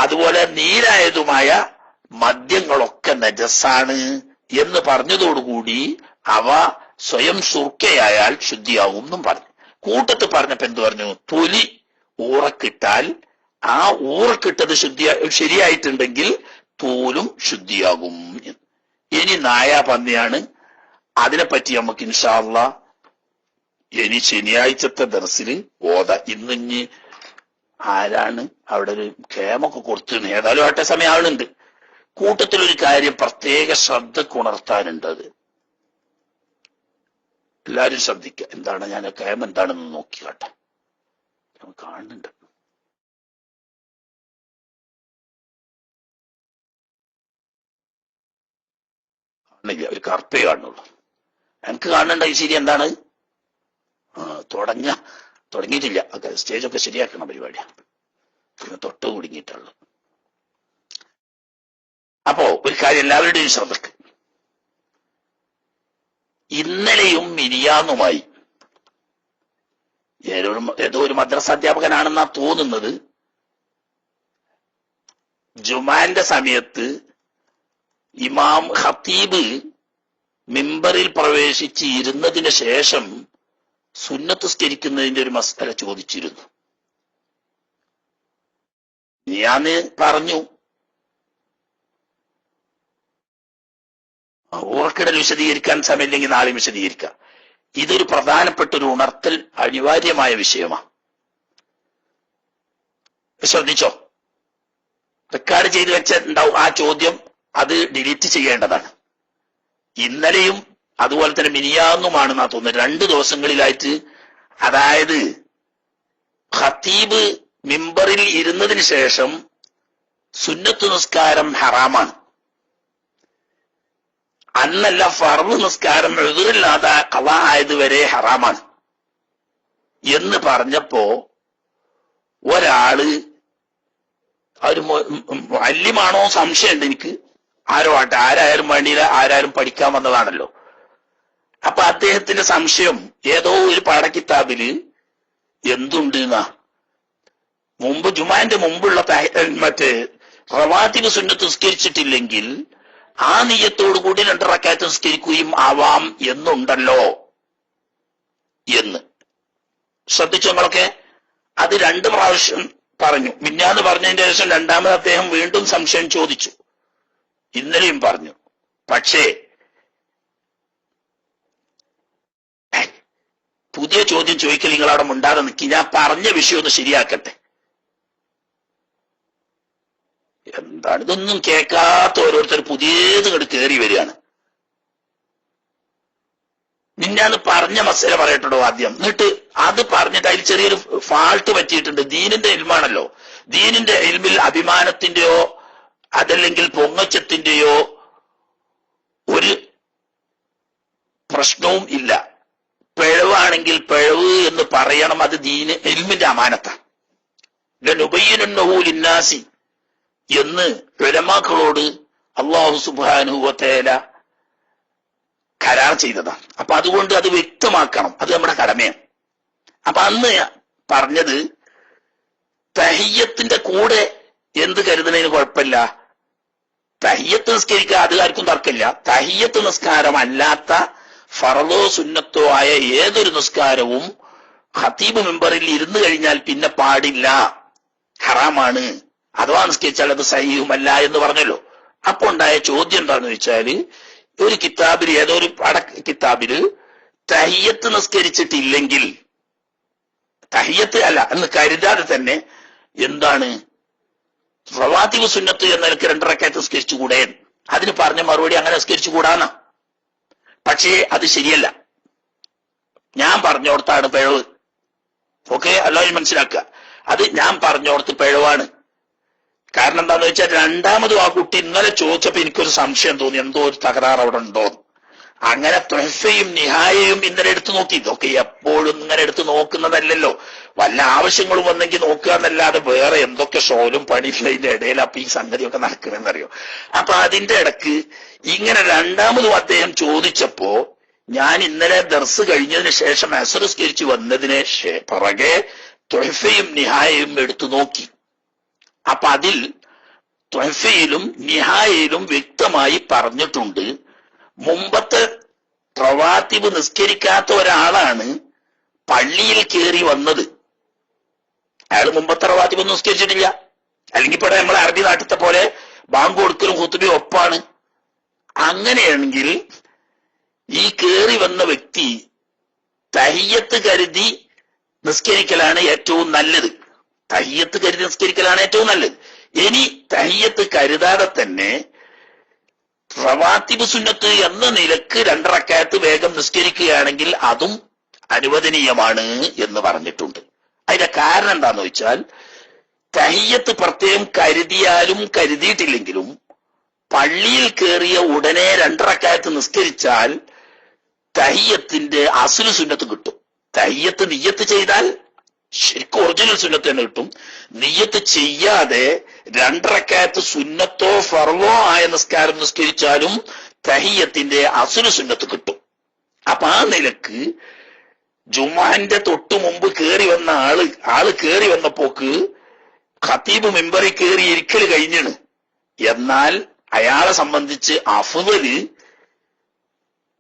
അതുപോലെ നീരായതുമായ മദ്യങ്ങളൊക്കെ നജസാണ് എന്ന് പറഞ്ഞതോടുകൂടി അവ സ്വയം സുർക്കയായാൽ ശുദ്ധിയാവും എന്നും പറഞ്ഞു. കൂട്ടത്ത് പറഞ്ഞപ്പോ എന്ത് പറഞ്ഞു? തൊലി ഊറക്കിട്ടാൽ ആ ഊറക്കിട്ടത് ശരിയായിട്ടുണ്ടെങ്കിൽ തോലും ശുദ്ധിയാകും. ഇനി നായ പന്നിയാണ്, അതിനെപ്പറ്റി നമുക്ക് ഇൻഷാ അല്ലാഹ് ഇനി ശനിയാഴ്ചത്തെ ദർസിൽ ഇന്നിഞ്ഞ് ആരാണ് അവിടെ ഒരു ക്ഷേമൊക്കെ കൊടുത്തിരുന്നു. ഏതായാലും ആട്ടെ സമയം ആളുണ്ട്. കൂട്ടത്തിലൊരു കാര്യം പ്രത്യേക ശ്രദ്ധക്ക് ഉണർത്താനുണ്ട്. അത് എല്ലാരും ശ്രദ്ധിക്കുക. എന്താണ്? ഞാൻ ക്ഷേമം എന്താണെന്ന് നോക്കി കേട്ടെ, കാണുന്നുണ്ട്. കാണില്ല, ഒരു കറുപ്പേ കാണുന്നുള്ളൂ. എനിക്ക് കാണുന്നുണ്ടായി. ശരി, എന്താണ്? തുടങ്ങിയിട്ടില്ല. സ്റ്റേജൊക്കെ ശരിയാക്കണം പരിപാടിയാണ്, തൊട്ട് കുടുങ്ങിയിട്ടുള്ളത്. അപ്പോ ഒരു കാര്യം എല്ലാവരുടെയും ശ്രദ്ധക്ക്, ഇന്നലെയും മിനിയാന്നുമായി ഏതോ ഒരു മദ്രസ അധ്യാപകനാണെന്നാ തോന്നുന്നത്, ജുമാന്റെ സമയത്ത് ഇമാം ഖത്തീബ് മിമ്പറിൽ പ്രവേശിച്ച് ഇരുന്നതിന് ശേഷം സുന്നത്ത് സ്കരിക്കുന്നതിന്റെ ഒരു മസ്അല ചോദിച്ചിരുന്നു. ഞാൻ പറഞ്ഞു ഊറക്കിടൽ വിശദീകരിക്കാൻ സമയമില്ലെങ്കിൽ നാളെ വിശദീകരിക്കാം. ഇതൊരു പ്രധാനപ്പെട്ട ഒരു ഉണർത്തൽ അനിവാര്യമായ വിഷയമാണ്. ശ്രദ്ധിച്ചോ, റെക്കോർഡ് ചെയ്ത് വെച്ചിട്ടുണ്ടാവും ആ ചോദ്യം, അത് ഡിലീറ്റ് ചെയ്യേണ്ടതാണ്. ഇന്നലെയും അതുപോലെ തന്നെ മിനിയാന്നുമാണെന്നാ തോന്നുന്നത് 2 ദിവസങ്ങളിലായിട്ട്. അതായത് ഖതീബ് മിമ്പറിൽ ഇരുന്നതിന് ശേഷം സുന്നത്ത് നിസ്കാരം ഹറാമാണ്, അന്നല്ല ഫർള് നിസ്കാരം ഉദ്റില്ലാതെ ഖളാ ആയത് വരെ ഹറാമാണ് എന്ന് പറഞ്ഞപ്പോ ഒരാള്, ഒരു മുഅല്ലിമാണോ സംശയമുണ്ട് എനിക്ക്, ആരോ ആട്ടെ, ആരായാലും വേണ്ടിയില്ല, ആരായാലും പഠിക്കാൻ വന്നതാണല്ലോ. അപ്പൊ അദ്ദേഹത്തിന്റെ സംശയം ഏതോ ഒരു പാഠക്കിതാബില് എന്തുണ്ട് എന്നാ, മുമ്പ് ജുമാന്റെ മുമ്പുള്ള മറ്റേ റവാത്തിബ് സുന്നത്ത് നിസ്കരിച്ചിട്ടില്ലെങ്കിൽ ആ നിയ്യത്തോടു കൂടി 2 റക്അത്ത് നിസ്കരിക്കുകയും ആവാം എന്നുണ്ടല്ലോ എന്ന്. ശ്രദ്ധിച്ചു നിങ്ങളൊക്കെ? അത് 2 പ്രാവശ്യം പറഞ്ഞു. മിന്നാന്ന് പറഞ്ഞതിന്റെ ശേഷം രണ്ടാമത് അദ്ദേഹം വീണ്ടും സംശയം ചോദിച്ചു, ഇന്നലെയും പറഞ്ഞു. പക്ഷേ പുതിയ ചോദ്യം ചോദിക്കൽ നിങ്ങൾ അവിടെ മുണ്ടാതെ നിൽക്കി, ഞാൻ പറഞ്ഞ വിഷയം ഒന്ന് ശരിയാക്കട്ടെ. എന്താണ് ഇതൊന്നും കേൾക്കാത്ത ഓരോരുത്തർ പുതിയത് ഇങ്ങോട്ട് കയറി വരികയാണ്. മിന്നാന്ന് പറഞ്ഞ മസല പറയട്ടോ ആദ്യം, എന്നിട്ട് അത് പറഞ്ഞിട്ട് അതിൽ ചെറിയൊരു ഫാൾട്ട് പറ്റിയിട്ടുണ്ട്. ദീനിന്റെ ഇൽമാണല്ലോ, ദീനിന്റെ ഇൽമിൽ അഭിമാനത്തിന്റെയോ അതല്ലെങ്കിൽ പൊങ്ങച്ചത്തിന്റെയോ ഒരു പ്രശ്നവും ഇല്ല. പിഴവാണെങ്കിൽ പിഴവ് എന്ന് പറയണം, അത് ദീന് ഇൽമിന്റെ അമാനത്താണ്. ലനുബയ്യിനുന്നഹു ലിന്നാസി എന്ന് ഉലമാക്കളോട് അല്ലാഹു സുബ്ഹാനഹു വ തആല കരാർ ചെയ്തതാണ്. അപ്പൊ അതുകൊണ്ട് അത് വ്യക്തമാക്കണം, അത് നമ്മുടെ കടമയാണ്. അപ്പൊ അന്ന് പറഞ്ഞത് തഹിയ്യത്തിന്റെ കൂടെ എന്ത് കരുതുന്നതിന് കുഴപ്പമില്ല, തഹിയ്യത്ത് നിസ്കരിക്കുക, അത് ആർക്കും തർക്കമില്ല. തഹിയ്യത്ത് നിസ്കാരം അല്ലാത്ത ഫർളോ സുന്നത്തോ ആയ ഏതൊരു നിസ്കാരവും ഖതീബ് മിമ്പറിൽ ഇരുന്നു കഴിഞ്ഞാൽ പിന്നെ പാടില്ല, ഹറാമാണ്, അഥവാ നിസ്കരിച്ചാൽ അത് സഹീഹുമല്ല എന്ന് പറഞ്ഞല്ലോ. അപ്പൊ ഉണ്ടായ ചോദ്യം എന്താണെന്ന് വെച്ചാല്, ഒരു കിതാബിൽ, ഏതോ ഒരു കിതാബില് തഹിയ്യത്ത് നിസ്കരിച്ചിട്ടില്ലെങ്കിൽ, തഹിയ്യത്ത് അല്ല എന്ന് കരുതാതെ തന്നെ എന്താണ് റവാത്തിബ് സുന്നത്ത് എന്ന നിലക്ക് 2 റക്അത്ത് നിസ്കരിച്ചുകൂടെ? അതിന് പറഞ്ഞ മറുപടി അങ്ങനെ നിസ്കരിച്ചുകൂടാന്ന. പക്ഷേ അത് ശരിയല്ല, ഞാൻ പറഞ്ഞോടത്താണ് പിഴവ്. ഓക്കെ, എല്ലാവരും മനസ്സിലാക്കുക, അത് ഞാൻ പറഞ്ഞോടത്ത് പിഴവാണ്. കാരണം എന്താന്ന് വെച്ചാൽ രണ്ടാമതും ആ കുട്ടി ഇന്നലെ ചോദിച്ചപ്പോ എനിക്കൊരു സംശയം തോന്നി, എന്തോ ഒരു തകരാറ് അവിടെ ഉണ്ടോ. അങ്ങനെ തുഹഫയും നിഹായയും ഇന്നലെ എടുത്തു നോക്കി. ഇതൊക്കെ എപ്പോഴും ഇങ്ങനെ എടുത്ത് നോക്കുന്നതല്ലല്ലോ, വല്ല ആവശ്യങ്ങളും വന്നെങ്കിൽ നോക്കുക എന്നല്ലാതെ വേറെ എന്തൊക്കെ ഷോലും പണിയില്ല ഇതിന്റെ ഇടയിൽ. അപ്പൊ ഈ സംഗതിയൊക്കെ നടക്കണമെന്നറിയോ. അപ്പൊ അതിന്റെ ഇടക്ക് ഇങ്ങനെ രണ്ടാമതും അദ്ദേഹം ചോദിച്ചപ്പോ ഞാൻ ഇന്നലെ ദർസ് കഴിഞ്ഞതിന് ശേഷം അസ്ർ നിസ്കരിച്ച് വന്നതിന് പിറകെ തുഹഫയും നിഹായയും എടുത്തു നോക്കി. അപ്പൊ അതിൽ തുഹഫയിലും നിഹായയിലും വ്യക്തമായി പറഞ്ഞിട്ടുണ്ട്, മുമ്പത്തെ റവാത്തിബ് നിസ്കരിക്കാത്ത ഒരാളാണ് പള്ളിയിൽ കയറി വന്നത്. അയാൾ മുമ്പത്തെ റവാത്തിബ് ഒന്നും നിസ്കരിച്ചിട്ടില്ല. അല്ലെങ്കിൽ ഇപ്പോൾ നമ്മളെ അറബി നാട്ടിലത്തെ പോലെ ബാങ്ക് കൊടുക്കലും ഖുതുബയും ഒപ്പാണ്. അങ്ങനെയാണെങ്കിൽ ഈ കയറി വന്ന വ്യക്തി തഹിയ്യത്ത് കരുതി നിസ്കരിക്കലാണ് ഏറ്റവും നല്ലത്. തഹിയ്യത്ത് കരുതി നിസ്കരിക്കലാണ് ഏറ്റവും നല്ലത്. ഇനി തഹിയ്യത്ത് കരുതാതെ തന്നെ റവാത്തിബ് സുന്നത്ത് എന്ന നിലക്ക് 2 റക്അത്ത് വേഗം നിസ്കരിക്കുകയാണെങ്കിൽ അതും അനുവദനീയമാണ് എന്ന് പറഞ്ഞിട്ടുണ്ട്. അതിന്റെ കാരണം എന്താന്ന് വെച്ചാൽ, തഹിയ്യത്ത് പ്രത്യേകം കരുതിയാലും കരുതിയിട്ടില്ലെങ്കിലും പള്ളിയിൽ കയറിയ ഉടനെ 2 റക്അത്ത് നിസ്കരിച്ചാൽ തഹിയ്യത്തിന്റെ അസ്ലു സുന്നത്ത് കിട്ടും. തഹിയ്യത്ത് നിയ്യത്ത് ചെയ്താൽ ശരിക്കും ഒറിജിനൽ സുന്നത്ത് തന്നെ കിട്ടും. നിയ്യത്ത് ചെയ്യാതെ 2 റക്അത്ത് സുന്നത്തോ ഫർളോ ആയ നിസ്കാരം നിസ്കരിച്ചാലും തഹിയ്യത്തിന്റെ അസ്ലു സുന്നത്ത് കിട്ടും. അപ്പൊ ആ നിലക്ക് ജുമാന്റെ തൊട്ടു മുമ്പ് കയറി വന്ന ആള് കയറി വന്നപ്പോക്ക് ഖതീബ് മിമ്പറിൽ കയറി ഇരിക്കൽ കഴിഞ്ഞാണ്. എന്നാൽ അയാളെ സംബന്ധിച്ച് അഫ്ള്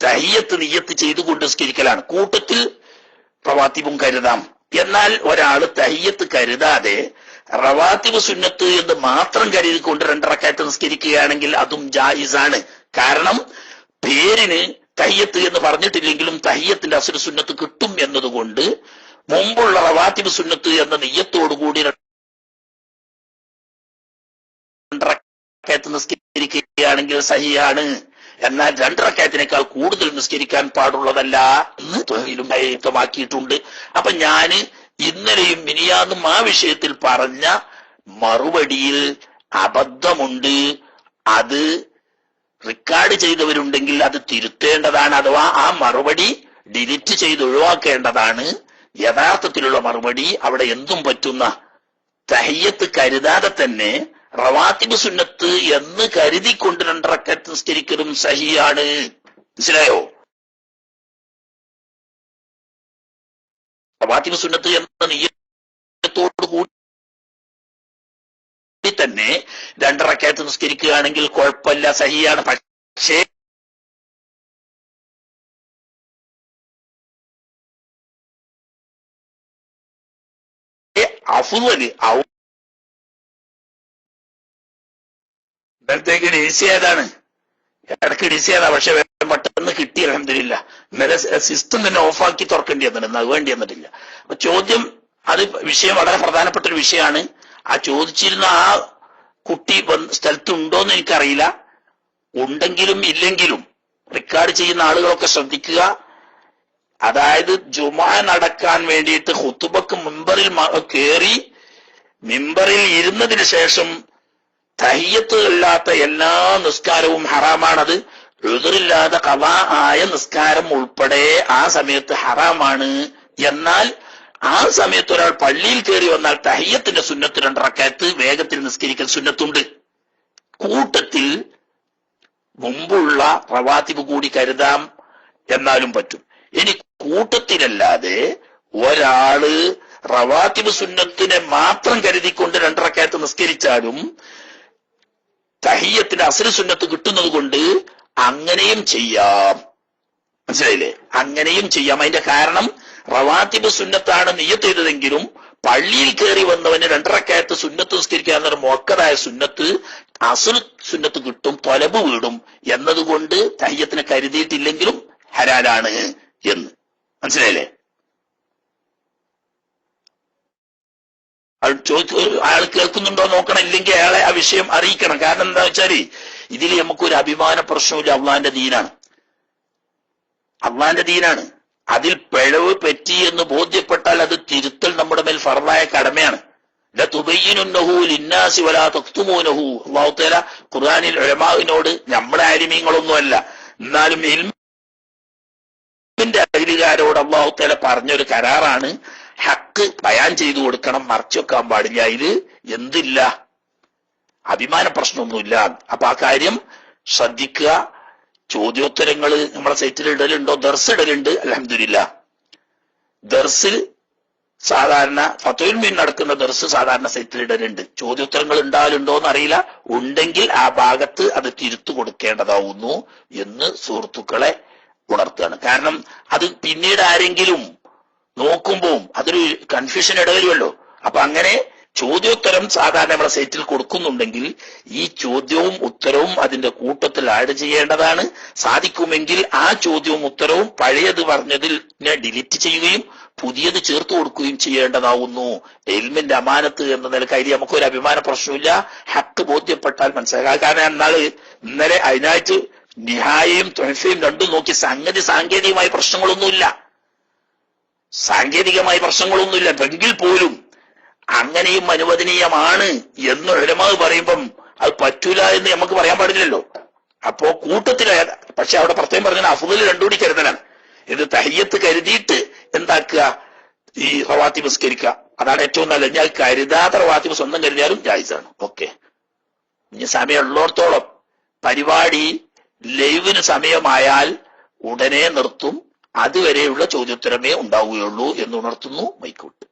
തഹിയ്യത്ത് നിയ്യത്ത് ചെയ്തുകൊണ്ട് നിസ്കരിക്കലാണ്. കൂട്ടത്തിൽ റവാത്തിബും കരുതാം. എന്നാൽ ഒരാൾ തഹിയ്യത്ത് കരുതാതെ റവാത്തിബ് സുന്നത്ത് എന്ന് മാത്രം കരുതിക്കൊണ്ട് 2 റക്അത്ത് നിസ്കരിക്കുകയാണെങ്കിൽ അതും ജായിസാണ്. കാരണം പേരിന് തഹിയ്യത്ത് എന്ന് പറഞ്ഞിട്ടില്ലെങ്കിലും തഹിയ്യത്തിന്റെ അസ്ലു സുന്നത്ത് കിട്ടും എന്നതുകൊണ്ട് മുമ്പുള്ള റവാത്തിബ് സുന്നത്ത് എന്ന നിയ്യത്തോടുകൂടി 2 റക്അത്ത് നിസ്കരിക്കുകയാണെങ്കിൽ സഹിയാണ്. എന്നാൽ 2 റക്അത്തിനേക്കാൾ കൂടുതൽ നിസ്കരിക്കാൻ പാടുള്ളതല്ല എന്ന് വ്യക്തമാക്കിയിട്ടുണ്ട്. അപ്പൊ ഞാന് ഇന്നലെയും മിനിയാന്നും ആ വിഷയത്തിൽ പറഞ്ഞ മറുപടിയിൽ അബദ്ധമുണ്ട്. അത് റെക്കോർഡ് ചെയ്തവരുണ്ടെങ്കിൽ അത് തിരുത്തേണ്ടതാണ്, അഥവാ ആ മറുപടി ഡിലീറ്റ് ചെയ്ത് ഒഴിവാക്കേണ്ടതാണ്. യഥാർത്ഥത്തിലുള്ള മറുപടി അവിടെ എന്തും പറ്റുന്ന തഹിയ്യത്ത് കരുതാതെ തന്നെ റവാത്തിബ് സുന്നത്ത് എന്ന് കരുതിക്കൊണ്ട് 2 റക്അത്ത് നിസ്കരിക്കലും സഹിയാണ്. മനസ്സിലായോ? റവാത്തിബ് സുന്നത്ത് എന്ന നിയ്യത്തോട് കൂടി തന്നെ 2 റക്അത്ത് നിസ്കരിക്കുകയാണെങ്കിൽ കുഴപ്പമില്ല, സഹിയാണ്. പക്ഷേ അഫ്ള് ഇന്നലത്തേക്ക് ഡിസിയതാണ്, ഇടയ്ക്ക് ഡിസിയതാ, പക്ഷെ പെട്ടെന്ന് കിട്ടി അൽഹംദുലില്ലാ. ഇന്നലെ സിസ്റ്റം തന്നെ ഓഫാക്കി തുറക്കേണ്ടി വന്നിട്ടുണ്ട്, അത് വേണ്ടി വന്നിട്ടില്ല. അപ്പൊ ചോദ്യം, അത് വിഷയം വളരെ പ്രധാനപ്പെട്ട ഒരു വിഷയമാണ്. ആ ചോദിച്ചിരുന്ന ആ കുട്ടി സ്ഥലത്തുണ്ടോന്ന് എനിക്കറിയില്ല. ഉണ്ടെങ്കിലും ഇല്ലെങ്കിലും റെക്കോർഡ് ചെയ്യുന്ന ആളുകളൊക്കെ ശ്രദ്ധിക്കുക. അതായത് ജുമാ നടക്കാൻ വേണ്ടിയിട്ട് ഖുതുബക്ക് മിമ്പറിൽ കയറി മിമ്പറിൽ ഇരുന്നതിന് ശേഷം തഹിയ്യത്ത് അല്ലാത്ത എല്ലാ നിസ്കാരവും ഹറാമാണത്. ഉദ്റില്ലാതെ ഖളാ ആയ നിസ്കാരം ഉൾപ്പെടെ ആ സമയത്ത് ഹറാമാണ്. എന്നാൽ ആ സമയത്ത് ഒരാൾ പള്ളിയിൽ കയറി വന്നാൽ തഹിയ്യത്തിന്റെ സുന്നത്ത് 2 റക്അത്ത് വേഗത്തിൽ നിസ്കരിക്കൽ സുന്നത്തുണ്ട്. കൂട്ടത്തിൽ മുമ്പുള്ള റവാത്തിബ് കൂടി കരുതാം എന്നാലും പറ്റും. ഇനി കൂട്ടത്തിലല്ലാതെ ഒരാള് റവാത്തിബ് സുന്നത്തിനെ മാത്രം കരുതിക്കൊണ്ട് 2 റക്അത്ത് നിസ്കരിച്ചാലും തഹിയ്യത്തിന് അസ്ല് സുന്നത്ത് കിട്ടുന്നത് കൊണ്ട് അങ്ങനെയും ചെയ്യാം. മനസ്സിലായില്ലേ? അങ്ങനെയും ചെയ്യാം. അതിന്റെ കാരണം റവാത്തിബ് സുന്നത്താണ് നിയ്യത്ത് ചെയ്തതെങ്കിലും പള്ളിയിൽ കയറി വന്നവന് 2 റക്അത്ത് സുന്നത്ത് നിസ്കരിക്കുക എന്നൊരു മുഅക്കദായ സുന്നത്ത് അസ്ല് സുന്നത്ത് കിട്ടും, ത്വലബ് വീടും എന്നതുകൊണ്ട് തഹിയ്യത്തിനെ കരുതിയിട്ടില്ലെങ്കിലും ഹലാലാണ് എന്ന്. മനസ്സിലായില്ലേ? അയാൾ കേൾക്കുന്നുണ്ടോ നോക്കണം, ഇല്ലെങ്കിൽ അയാളെ ആ വിഷയം അറിയിക്കണം. കാരണം എന്താ വെച്ചാല് ഇതിൽ നമുക്കൊരു അഭിമാന പ്രശ്നമില്ല. അള്ളാന്റെ ദീനാണ്, അള്ളാന്റെ ദീനാണ്. അതിൽ പിഴവ് പറ്റി എന്ന് ബോധ്യപ്പെട്ടാൽ അത് തിരുത്തൽ നമ്മുടെ മേൽ ഫർളായ കടമയാണ്. ലതുബയ്യിനുന്നഹു ലിന്നാസി വലാ തക്തുമൂനഹു. അല്ലാഹു തആല ഖുർആനിൽ ഉലമാവിനോട്, നമ്മുടെ ആലിമീങ്ങളൊന്നുമല്ല, എന്നാലും ഇൽമിന്റെ അഹ്ലുകാരോട് അല്ലാഹു തആല പറഞ്ഞൊരു കരാറാണ്, ഹക്ക് ബയാൻ ചെയ്തു കൊടുക്കണം, മറച്ചു വെക്കാൻ പാടില്ല. ഇത് എന്തില്ല, അഭിമാന പ്രശ്നമൊന്നുമില്ല. അപ്പൊ ആ കാര്യം ശ്രദ്ധിക്കുക. ചോദ്യോത്തരങ്ങൾ നമ്മളെ സൈറ്റിൽ ഇടലുണ്ടോ? ദർസ് ഇടലുണ്ട് അൽഹംദുലില്ലാ. ദർസിൽ സാധാരണ ഫത്വയിൽ മീൻ നടക്കുന്ന ദർസ് സാധാരണ സൈറ്റിൽ ഇടലുണ്ട്. ചോദ്യോത്തരങ്ങൾ ഉണ്ടാവലുണ്ടോ എന്ന് അറിയില്ല. ഉണ്ടെങ്കിൽ ആ ഭാഗത്ത് അത് തിരുത്തു കൊടുക്കേണ്ടതാവുന്നു എന്ന് സുഹൃത്തുക്കളെ ഉണർത്തുകയാണ്. കാരണം അത് പിന്നീട് ആരെങ്കിലും നോക്കുമ്പോൾ അതൊരു കൺഫ്യൂഷൻ ഇടവരുമല്ലോ. അപ്പൊ അങ്ങനെ ചോദ്യോത്തരം സാധാരണ നമ്മളെ സൈറ്റിൽ കൊടുക്കുന്നുണ്ടെങ്കിൽ ഈ ചോദ്യവും ഉത്തരവും അതിന്റെ കൂട്ടത്തിൽ ആഡ് ചെയ്യേണ്ടതാണ്. സാധിക്കുമെങ്കിൽ ആ ചോദ്യവും ഉത്തരവും പഴയത് പറഞ്ഞതിൽ ഡിലീറ്റ് ചെയ്യുകയും പുതിയത് ചേർത്ത് കൊടുക്കുകയും ചെയ്യേണ്ടതാവുന്നു. ഇൽമിന്റെ അമാനത്ത് എന്ന നിലക്ക് അതിൽ നമുക്കൊരു അഭിമാന പ്രശ്നമില്ല. ഹക്ക് ബോധ്യപ്പെട്ടാൽ മനസ്സിലാക്കാം. കാരണം ഇന്നലെ അതിനായിട്ട് നിഹായയും ത്വഹഫയും രണ്ടും നോക്കി സംഗതി സാങ്കേതികമായ പ്രശ്നങ്ങളൊന്നുമില്ല, എങ്കിൽ പോലും അങ്ങനെയും അനുവദനീയമാണ് എന്ന് ഉലമാവ് പറയുമ്പം അത് പറ്റൂല എന്ന് നമുക്ക് പറയാൻ പാടില്ലല്ലോ. അപ്പോ കൂട്ടത്തിലായ, പക്ഷെ അവിടെ പ്രത്യേകം പറഞ്ഞാൽ അഫ്ള് രണ്ടുകൂടി കരുതലാണ്. ഇത് തഹിയ്യത്ത് കരുതിയിട്ട് എന്താക്കുക, ഈ റവാത്തിബ് നിസ്കരിക്കുക, അതാണ് ഏറ്റവും നല്ലത്. ഞാൻ കരുതാത്ത റവാത്തിബ് സ്വന്തം കരുതിയാലും ജായിസാണ്. ഓക്കെ, ഇനി സമയമുള്ളിടത്തോളം പരിപാടി ലൈവിന് സമയമായാൽ ഉടനെ നിർത്തും. അതുവരെയുള്ള ചോദ്യോത്തരമേ ഉണ്ടാവുകയുള്ളൂ എന്ന് ഉണർത്തുന്നു. മൈക്കോട്ട്.